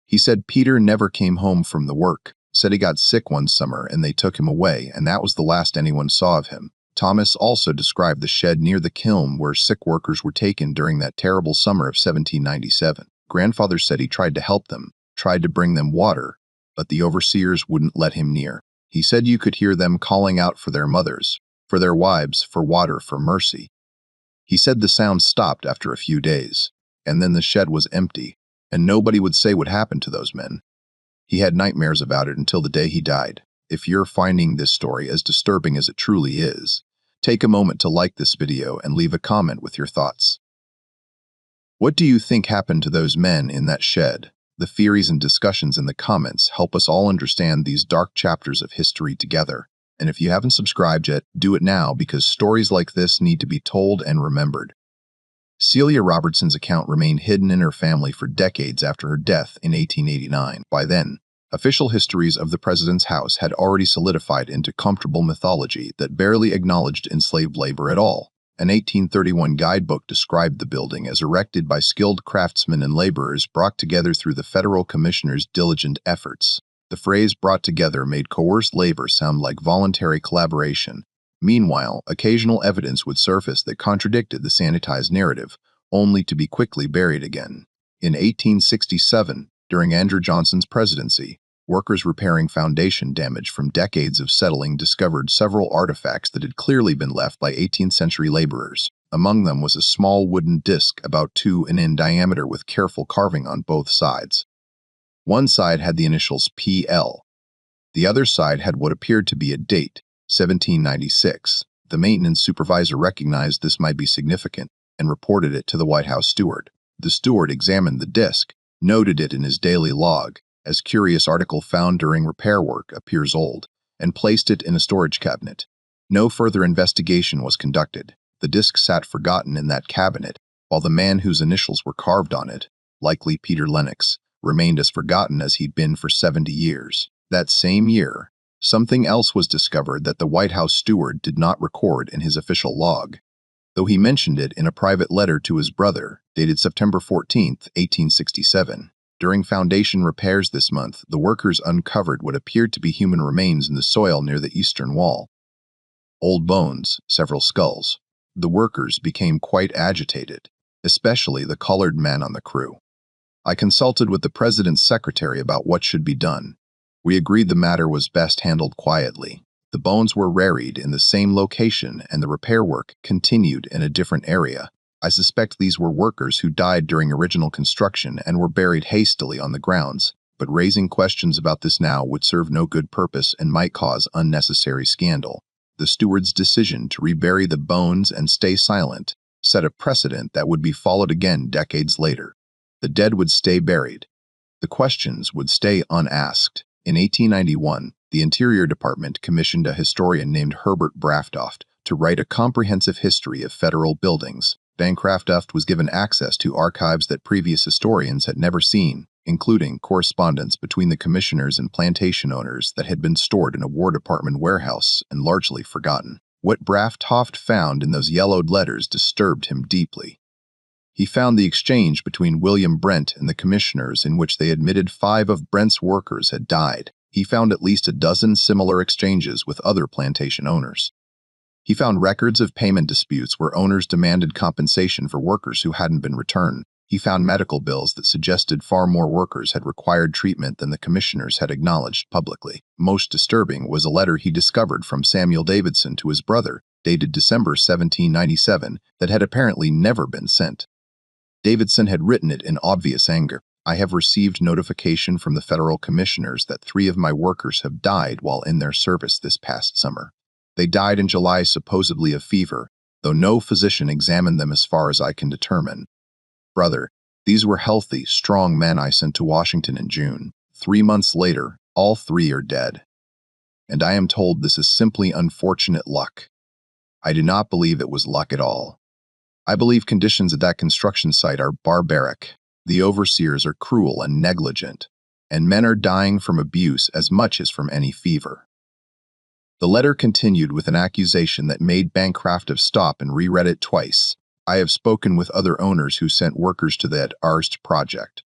He said Peter never came home from the work, said he got sick one summer and they took him away, and that was the last anyone saw of him. Thomas also described the shed near the kiln where sick workers were taken during that terrible summer of 1797. Grandfather said he tried to help them, tried to bring them water, but the overseers wouldn't let him near. He said you could hear them calling out for their mothers, for their wives, for water, for mercy. He said the sound stopped after a few days, and then the shed was empty, and nobody would say what happened to those men. He had nightmares about it until the day he died. If you're finding this story as disturbing as it truly is, take a moment to like this video and leave a comment with your thoughts. What do you think happened to those men in that shed? The theories and discussions in the comments help us all understand these dark chapters of history together. And if you haven't subscribed yet, do it now, because stories like this need to be told and remembered. Celia Robertson's account remained hidden in her family for decades after her death in 1889. By then, official histories of the president's house had already solidified into comfortable mythology that barely acknowledged enslaved labor at all. An 1831 guidebook described the building as erected by skilled craftsmen and laborers brought together through the federal commissioner's diligent efforts. The phrase "brought together" made coerced labor sound like voluntary collaboration. Meanwhile, occasional evidence would surface that contradicted the sanitized narrative, only to be quickly buried again. In 1867, During Andrew Johnson's presidency, workers repairing foundation damage from decades of settling discovered several artifacts that had clearly been left by 18th century laborers. Among them was a small wooden disc about 2 in diameter with careful carving on both sides. One side had the initials PL. The other side had what appeared to be a date, 1796. The maintenance supervisor recognized this might be significant and reported it to the White House steward. The steward examined the disc, noted it in his daily log, as curious article found during repair work appears old, and placed it in a storage cabinet. No further investigation was conducted. The disc sat forgotten in that cabinet, while the man whose initials were carved on it, likely Peter Lennox, remained as forgotten as he'd been for 70 years. That same year, something else was discovered that the White House steward did not record in his official log, though he mentioned it in a private letter to his brother, dated September 14, 1867. During foundation repairs this month, the workers uncovered what appeared to be human remains in the soil near the eastern wall. Old bones, several skulls. The workers became quite agitated, especially the colored men on the crew. I consulted with the president's secretary about what should be done. We agreed the matter was best handled quietly. The bones were buried in the same location and the repair work continued in a different area. I suspect these were workers who died during original construction and were buried hastily on the grounds, but raising questions about this now would serve no good purpose and might cause unnecessary scandal. The steward's decision to rebury the bones and stay silent set a precedent that would be followed again decades later. The dead would stay buried. The questions would stay unasked. In 1891, the Interior Department commissioned a historian named Herbert Braftoft to write a comprehensive history of federal buildings. Bancroft was given access to archives that previous historians had never seen, including correspondence between the commissioners and plantation owners that had been stored in a War Department warehouse and largely forgotten. What Braftoft found in those yellowed letters disturbed him deeply. He found the exchange between William Brent and the commissioners in which they admitted 5 of Brent's workers had died. He found at least a dozen similar exchanges with other plantation owners. He found records of payment disputes where owners demanded compensation for workers who hadn't been returned. He found medical bills that suggested far more workers had required treatment than the commissioners had acknowledged publicly. Most disturbing was a letter he discovered from Samuel Davidson to his brother, dated December 1797, that had apparently never been sent. Davidson had written it in obvious anger. I have received notification from the federal commissioners that 3 of my workers have died while in their service this past summer. They died in July supposedly of fever, though no physician examined them as far as I can determine. Brother, these were healthy, strong men I sent to Washington in June. 3 months later, all 3 are dead. And I am told this is simply unfortunate luck. I do not believe it was luck at all. I believe conditions at that construction site are barbaric. The overseers are cruel and negligent, and men are dying from abuse as much as from any fever. The letter continued with an accusation that made Bancroft stop and reread it twice. I have spoken with other owners who sent workers to that ARST project.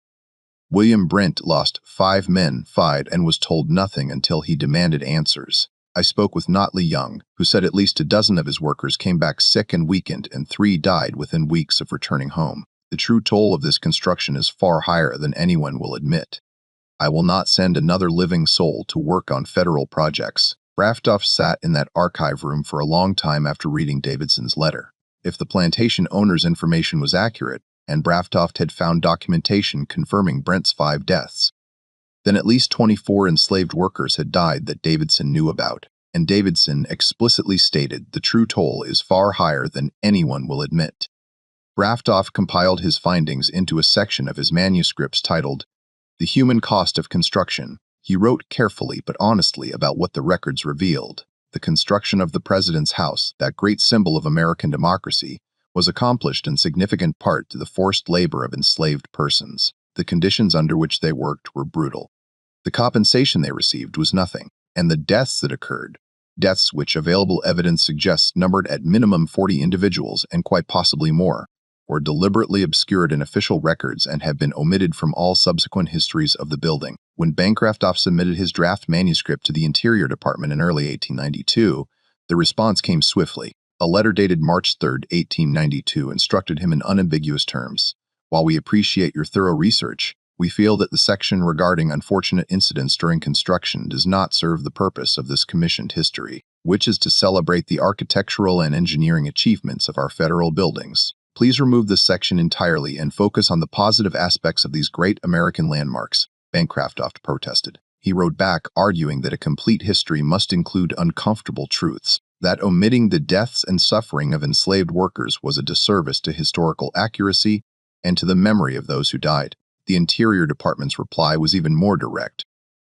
William Brent lost 5 men, and was told nothing until he demanded answers. I spoke with Notley Young, who said at least a dozen of his workers came back sick and weakened and 3 died within weeks of returning home. The true toll of this construction is far higher than anyone will admit. I will not send another living soul to work on federal projects. Braftoft sat in that archive room for a long time after reading Davidson's letter. If the plantation owner's information was accurate, and Braftoft had found documentation confirming Brent's 5 deaths, then at least 24 enslaved workers had died that Davidson knew about, and Davidson explicitly stated the true toll is far higher than anyone will admit. Braftoft compiled his findings into a section of his manuscripts titled, The Human Cost of Construction. He wrote carefully but honestly about what the records revealed. The construction of the president's house, that great symbol of American democracy, was accomplished in significant part to the forced labor of enslaved persons. The conditions under which they worked were brutal. The compensation they received was nothing, and the deaths that occurred, deaths which available evidence suggests numbered at minimum 40 individuals and quite possibly more, were deliberately obscured in official records and have been omitted from all subsequent histories of the building. When Bancroft submitted his draft manuscript to the Interior Department in early 1892, the response came swiftly. A letter dated March 3, 1892, instructed him in unambiguous terms. While we appreciate your thorough research, We feel that the section regarding unfortunate incidents during construction does not serve the purpose of this commissioned history, which is to celebrate the architectural and engineering achievements of our federal buildings. Please remove this section entirely and focus on the positive aspects of these great American landmarks, Bancroft protested. He wrote back, arguing that a complete history must include uncomfortable truths, that omitting the deaths and suffering of enslaved workers was a disservice to historical accuracy and to the memory of those who died. The Interior Department's reply was even more direct.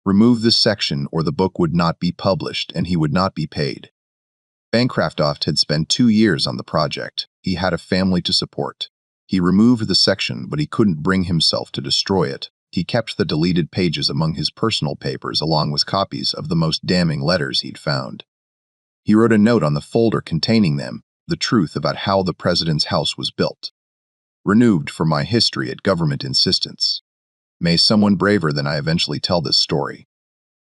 Remove this section or the book would not be published and he would not be paid. Bancroft had spent 2 years on the project. He had a family to support. He removed the section, but he couldn't bring himself to destroy it. He kept the deleted pages among his personal papers along with copies of the most damning letters he'd found. He wrote a note on the folder containing them, the truth about how the president's house was built. Renewed for my history at government insistence. May someone braver than I eventually tell this story.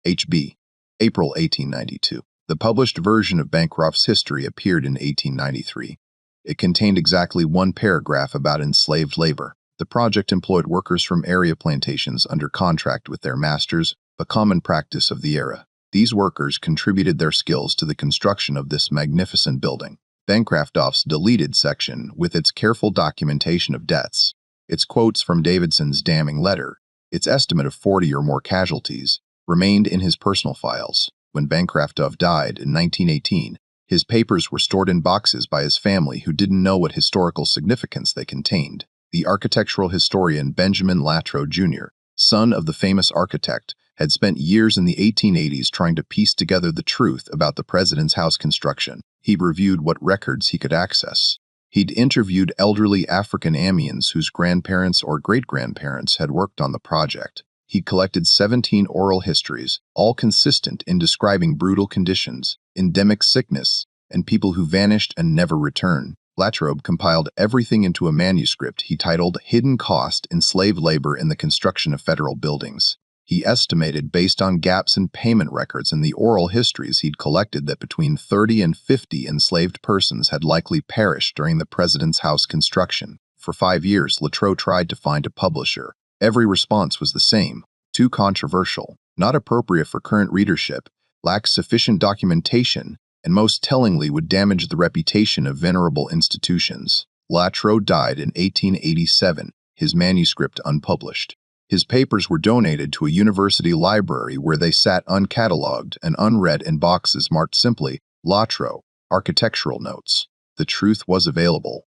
H.B. April 1892. The published version of Bancroft's history appeared in 1893. It contained exactly one paragraph about enslaved labor. The project employed workers from area plantations under contract with their masters, a common practice of the era. These workers contributed their skills to the construction of this magnificent building. Bancroft's deleted section, with its careful documentation of deaths, its quotes from Davidson's damning letter, its estimate of 40 or more casualties, remained in his personal files. When Bancroft died in 1918, his papers were stored in boxes by his family who didn't know what historical significance they contained. The architectural historian Benjamin Latrobe Jr., son of the famous architect, had spent years in the 1880s trying to piece together the truth about the president's house construction. He reviewed what records he could access. He'd interviewed elderly African Americans whose grandparents or great-grandparents had worked on the project. He collected 17 oral histories, all consistent in describing brutal conditions, endemic sickness, and people who vanished and never returned. Latrobe compiled everything into a manuscript he titled Hidden Cost in Slave Labor in the Construction of Federal Buildings. He estimated, based on gaps in payment records and the oral histories he'd collected, that between 30 and 50 enslaved persons had likely perished during the president's house construction. For 5 years, Latrobe tried to find a publisher. Every response was the same: too controversial, not appropriate for current readership, lacks sufficient documentation, and most tellingly would damage the reputation of venerable institutions. Latrobe died in 1887, his manuscript unpublished. His papers were donated to a university library where they sat uncatalogued and unread in boxes marked simply, Latrobe, Architectural Notes. The truth was available.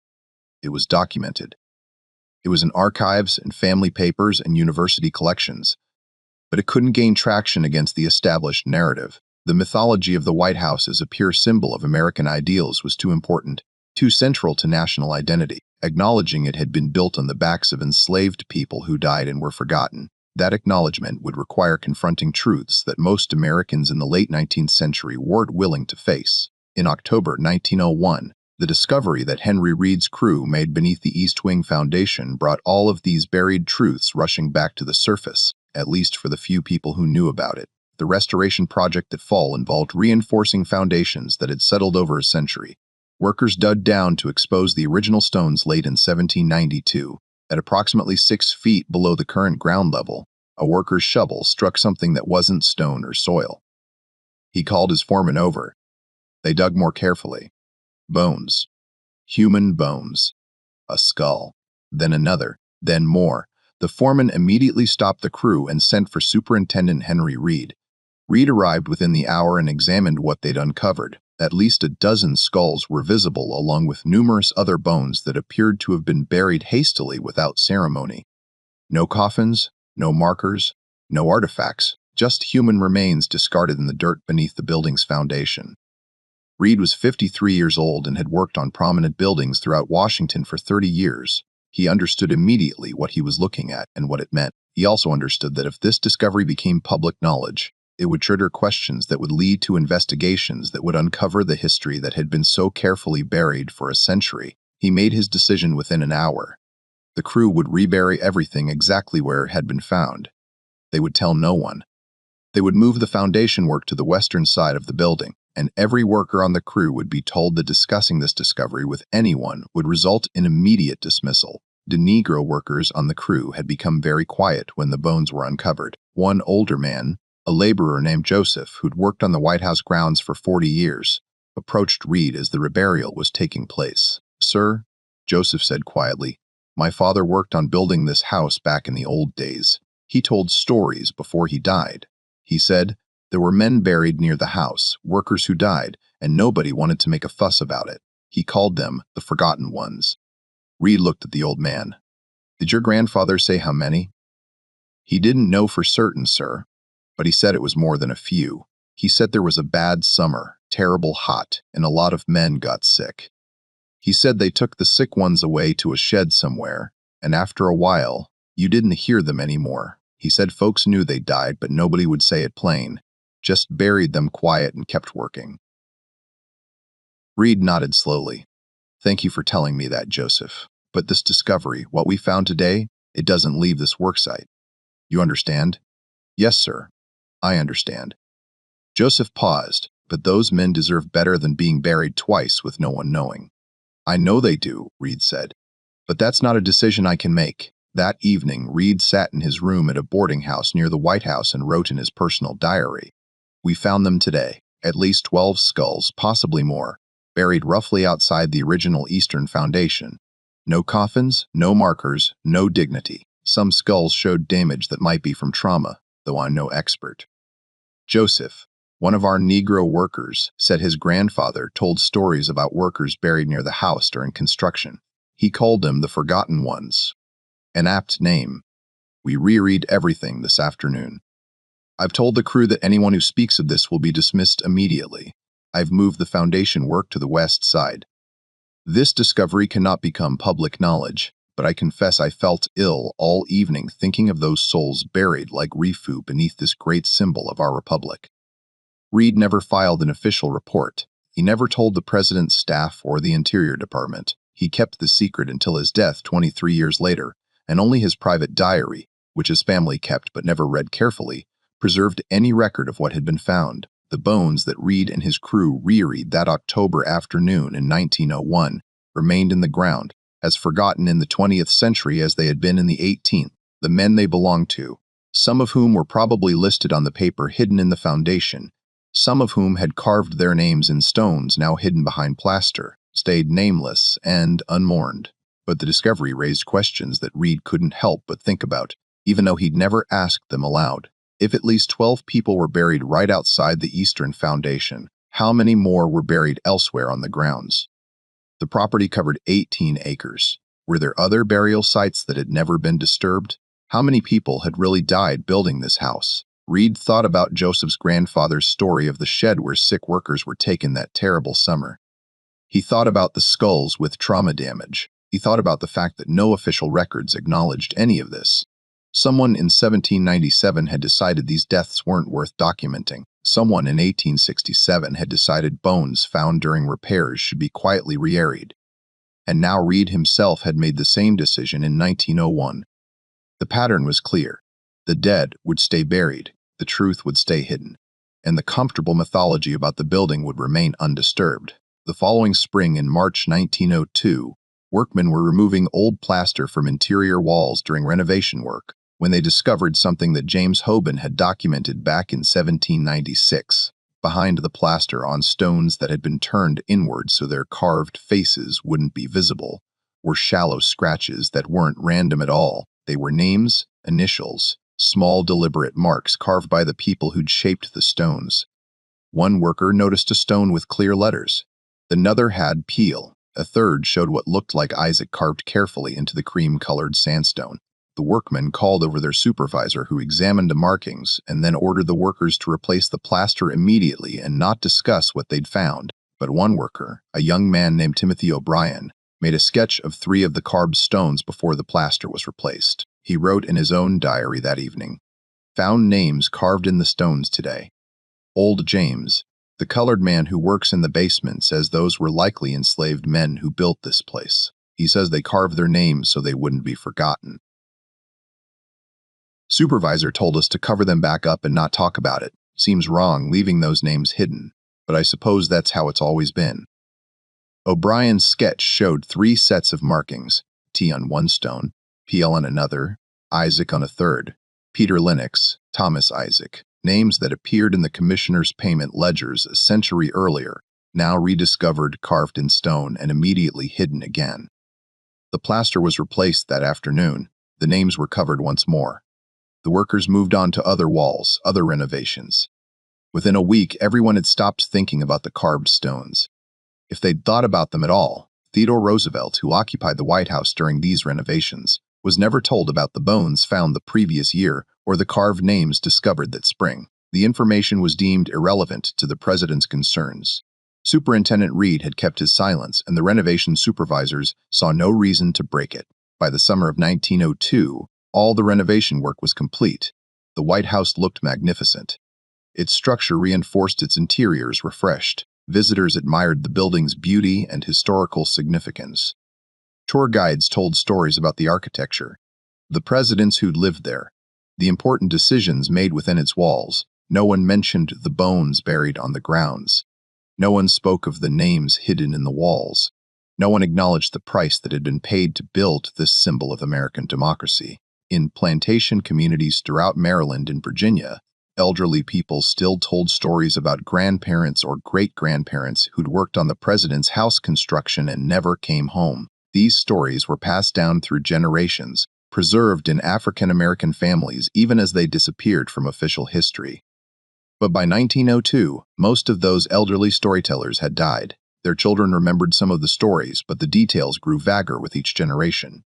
It was documented. It was in archives and family papers and university collections, but it couldn't gain traction against the established narrative. The mythology of the White House as a pure symbol of American ideals was too important, too central to national identity. Acknowledging it had been built on the backs of enslaved people who died and were forgotten. That acknowledgement would require confronting truths that most Americans in the late 19th century weren't willing to face. In October 1901, the discovery that Henry Reed's crew made beneath the East Wing Foundation brought all of these buried truths rushing back to the surface, at least for the few people who knew about it. The restoration project that fall involved reinforcing foundations that had settled over a century. Workers dug down to expose the original stones late in 1792. At approximately 6 feet below the current ground level, a worker's shovel struck something that wasn't stone or soil. He called his foreman over. They dug more carefully. Bones. Human bones. A skull. Then another. Then more. The foreman immediately stopped the crew and sent for Superintendent Henry Reed. Reed arrived within the hour and examined what they'd uncovered. At least a dozen skulls were visible, along with numerous other bones that appeared to have been buried hastily without ceremony. No coffins, no markers, no artifacts, just human remains discarded in the dirt beneath the building's foundation. Reed was 53 years old and had worked on prominent buildings throughout Washington for 30 years. He understood immediately what he was looking at and what it meant. He also understood that if this discovery became public knowledge, it would trigger questions that would lead to investigations that would uncover the history that had been so carefully buried for a century. He made his decision within an hour. The crew would rebury everything exactly where it had been found. They would tell no one. They would move the foundation work to the western side of the building, and every worker on the crew would be told that discussing this discovery with anyone would result in immediate dismissal. The Negro workers on the crew had become very quiet when the bones were uncovered. One older man, a laborer named Joseph, who'd worked on the White House grounds for 40 years, approached Reed as the reburial was taking place. "Sir," Joseph said quietly, "my father worked on building this house back in the old days. He told stories before he died. He said, there were men buried near the house, workers who died, and nobody wanted to make a fuss about it. He called them the forgotten ones." Reed looked at the old man. "Did your grandfather say how many?" "He didn't know for certain, sir, but he said it was more than a few. He said there was a bad summer, terrible hot, and a lot of men got sick. He said they took the sick ones away to a shed somewhere, and after a while, you didn't hear them anymore. He said folks knew they died, but nobody would say it plain. Just buried them quiet and kept working." Reed nodded slowly. "Thank you for telling me that, Joseph. But this discovery, what we found today, it doesn't leave this worksite. You understand?" "Yes, sir. I understand." Joseph paused, "But those men deserve better than being buried twice with no one knowing." "I know they do," Reed said. "But that's not a decision I can make." That evening, Reed sat in his room at a boarding house near the White House and wrote in his personal diary, "We found them today. At least 12 skulls, possibly more, buried roughly outside the original Eastern Foundation. No coffins, no markers, no dignity. Some skulls showed damage that might be from trauma, though I'm no expert." Joseph, one of our Negro workers, said his grandfather told stories about workers buried near the house during construction. He called them the forgotten ones. An apt name. We reread everything this afternoon. I've told the crew that anyone who speaks of this will be dismissed immediately. I've moved the foundation work to the west side. This discovery cannot become public knowledge, but I confess I felt ill all evening thinking of those souls buried like Rifu beneath this great symbol of our republic. Reed never filed an official report. He never told the president's staff or the Interior Department. He kept the secret until his death 23 years later, and only his private diary, which his family kept but never read carefully, preserved any record of what had been found. The bones that Reed and his crew reread that October afternoon in 1901 remained in the ground, as forgotten in the 20th century as they had been in the 18th. The men they belonged to, some of whom were probably listed on the paper hidden in the foundation, some of whom had carved their names in stones now hidden behind plaster, stayed nameless and unmourned. But the discovery raised questions that Reed couldn't help but think about, even though he'd never asked them aloud. If at least 12 people were buried right outside the Eastern Foundation, how many more were buried elsewhere on the grounds? The property covered 18 acres. Were there other burial sites that had never been disturbed? How many people had really died building this house? Reed thought about Joseph's grandfather's story of the shed where sick workers were taken that terrible summer. He thought about the skulls with trauma damage. He thought about the fact that no official records acknowledged any of this. Someone in 1797 had decided these deaths weren't worth documenting. Someone in 1867 had decided bones found during repairs should be quietly re-airied. And now Reed himself had made the same decision in 1901. The pattern was clear. The dead would stay buried, the truth would stay hidden, and the comfortable mythology about the building would remain undisturbed. The following spring, in March 1902, workmen were removing old plaster from interior walls during renovation work when they discovered something that James Hoban had documented back in 1796. Behind the plaster, on stones that had been turned inward so their carved faces wouldn't be visible, were shallow scratches that weren't random at all. They were names, initials, small deliberate marks carved by the people who'd shaped the stones. One worker noticed a stone with clear letters. Another had Peel. A third showed what looked like Isaac carved carefully into the cream-colored sandstone. The workmen called over their supervisor, who examined the markings and then ordered the workers to replace the plaster immediately and not discuss what they'd found. But one worker, a young man named Timothy O'Brien, made a sketch of 3 of the carved stones before the plaster was replaced. He wrote in his own diary that evening, "Found names carved in the stones today. Old James, the colored man who works in the basement, says those were likely enslaved men who built this place. He says they carved their names so they wouldn't be forgotten. Supervisor told us to cover them back up and not talk about it. Seems wrong leaving those names hidden, but I suppose that's how it's always been." O'Brien's sketch showed 3 sets of markings. T on one stone, PL on another, Isaac on a third, Peter Lennox, Thomas Isaac, names that appeared in the commissioner's payment ledgers a century earlier, now rediscovered, carved in stone, and immediately hidden again. The plaster was replaced that afternoon. The names were covered once more. The workers moved on to other walls, other renovations. Within a week, everyone had stopped thinking about the carved stones. If they'd thought about them at all, Theodore Roosevelt, who occupied the White House during these renovations, was never told about the bones found the previous year or the carved names discovered that spring. The information was deemed irrelevant to the president's concerns. Superintendent Reed had kept his silence, and the renovation supervisors saw no reason to break it. By the summer of 1902, all the renovation work was complete. The White House looked magnificent. Its structure reinforced, its interiors refreshed. Visitors admired the building's beauty and historical significance. Tour guides told stories about the architecture, the presidents who'd lived there, the important decisions made within its walls. No one mentioned the bones buried on the grounds. No one spoke of the names hidden in the walls. No one acknowledged the price that had been paid to build this symbol of American democracy. In plantation communities throughout Maryland and Virginia, elderly people still told stories about grandparents or great-grandparents who'd worked on the president's house construction and never came home. These stories were passed down through generations, preserved in African-American families even as they disappeared from official history. But by 1902, most of those elderly storytellers had died. Their children remembered some of the stories, but the details grew vaguer with each generation.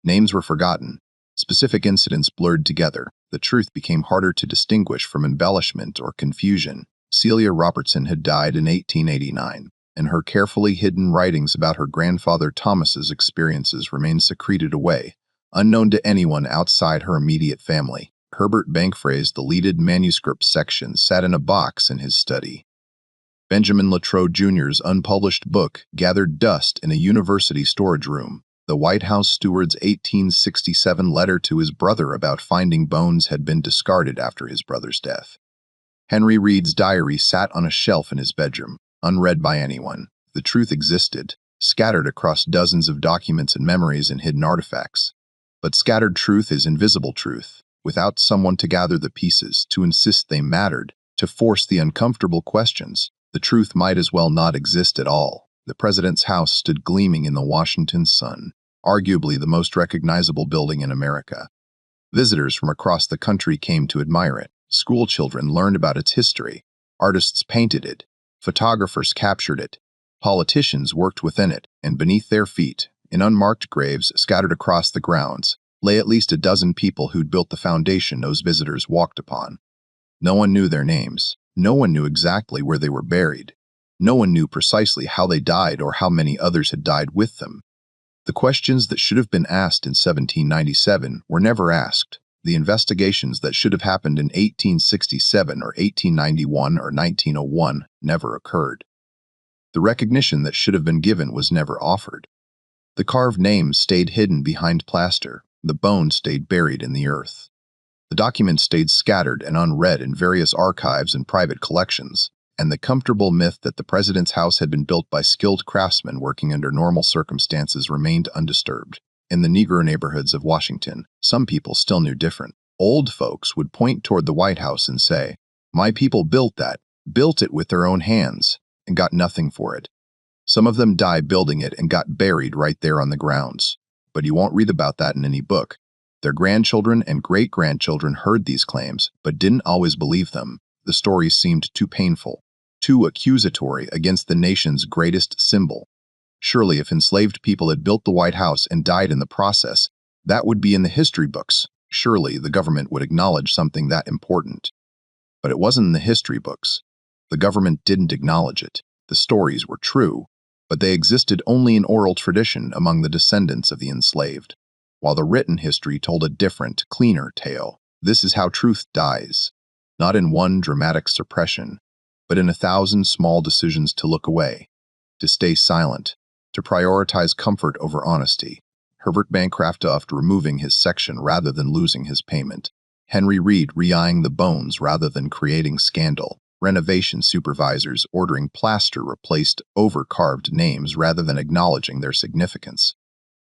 Names were forgotten. Specific incidents blurred together. The truth became harder to distinguish from embellishment or confusion. Celia Robertson had died in 1889, and her carefully hidden writings about her grandfather Thomas's experiences remained secreted away, unknown to anyone outside her immediate family. Herbert Bankfray's deleted manuscript section sat in a box in his study. Benjamin Latrobe Jr.'s unpublished book gathered dust in a university storage room. The White House steward's 1867 letter to his brother about finding bones had been discarded after his brother's death. Henry Reed's diary sat on a shelf in his bedroom, unread by anyone. The truth existed, scattered across dozens of documents and memories and hidden artifacts. But scattered truth is invisible truth. Without someone to gather the pieces, to insist they mattered, to force the uncomfortable questions, the truth might as well not exist at all. The president's house stood gleaming in the Washington sun, arguably the most recognizable building in America. Visitors from across the country came to admire it. School children learned about its history. Artists painted it. Photographers captured it. Politicians worked within it, and beneath their feet, in unmarked graves scattered across the grounds, lay at least a dozen people who'd built the foundation those visitors walked upon. No one knew their names. No one knew exactly where they were buried. No one knew precisely how they died or how many others had died with them. The questions that should have been asked in 1797 were never asked. The investigations that should have happened in 1867 or 1891 or 1901 never occurred. The recognition that should have been given was never offered. The carved names stayed hidden behind plaster. The bones stayed buried in the earth. The documents stayed scattered and unread in various archives and private collections, and the comfortable myth that the president's house had been built by skilled craftsmen working under normal circumstances remained undisturbed. In the Negro neighborhoods of Washington, some people still knew different. Old folks would point toward the White House and say, "My people built it with their own hands, and got nothing for it." Some of them died building it and got buried right there on the grounds. But you won't read about that in any book. Their grandchildren and great-grandchildren heard these claims, but didn't always believe them. The stories seemed too painful, too accusatory against the nation's greatest symbol. Surely if enslaved people had built the White House and died in the process, that would be in the history books. Surely the government would acknowledge something that important. But it wasn't in the history books. The government didn't acknowledge it. The stories were true, but they existed only in oral tradition among the descendants of the enslaved, while the written history told a different, cleaner tale. This is how truth dies, not in one dramatic suppression, but in 1,000 small decisions to look away, to stay silent, to prioritize comfort over honesty. Herbert Bancroft removing his section rather than losing his payment. Henry Reed re-eyeing the bones rather than creating scandal. Renovation supervisors ordering plaster replaced over carved names rather than acknowledging their significance.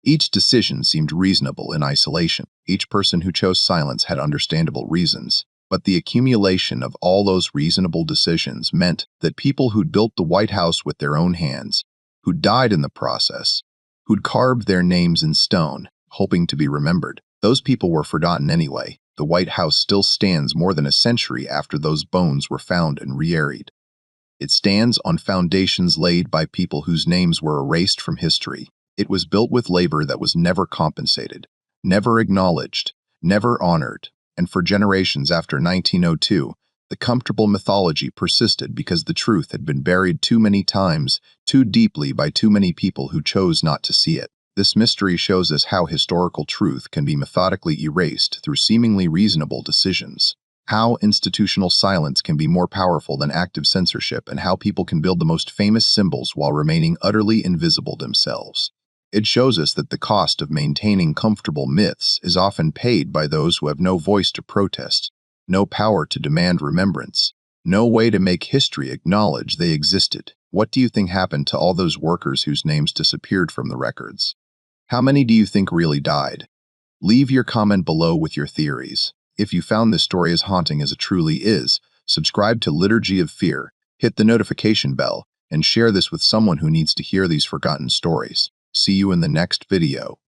Each decision seemed reasonable in isolation. Each person who chose silence had understandable reasons. But the accumulation of all those reasonable decisions meant that people who'd built the White House with their own hands, who'd died in the process, who'd carved their names in stone, hoping to be remembered, those people were forgotten anyway. The White House still stands more than a century after those bones were found and re-airied. It stands on foundations laid by people whose names were erased from history. It was built with labor that was never compensated, never acknowledged, never honored, and for generations after 1902, the comfortable mythology persisted because the truth had been buried too many times, too deeply by too many people who chose not to see it. This mystery shows us how historical truth can be methodically erased through seemingly reasonable decisions, how institutional silence can be more powerful than active censorship, and how people can build the most famous symbols while remaining utterly invisible themselves. It shows us that the cost of maintaining comfortable myths is often paid by those who have no voice to protest, no power to demand remembrance, no way to make history acknowledge they existed. What do you think happened to all those workers whose names disappeared from the records? How many do you think really died? Leave your comment below with your theories. If you found this story as haunting as it truly is, subscribe to Liturgy of Fear, hit the notification bell, and share this with someone who needs to hear these forgotten stories. See you in the next video.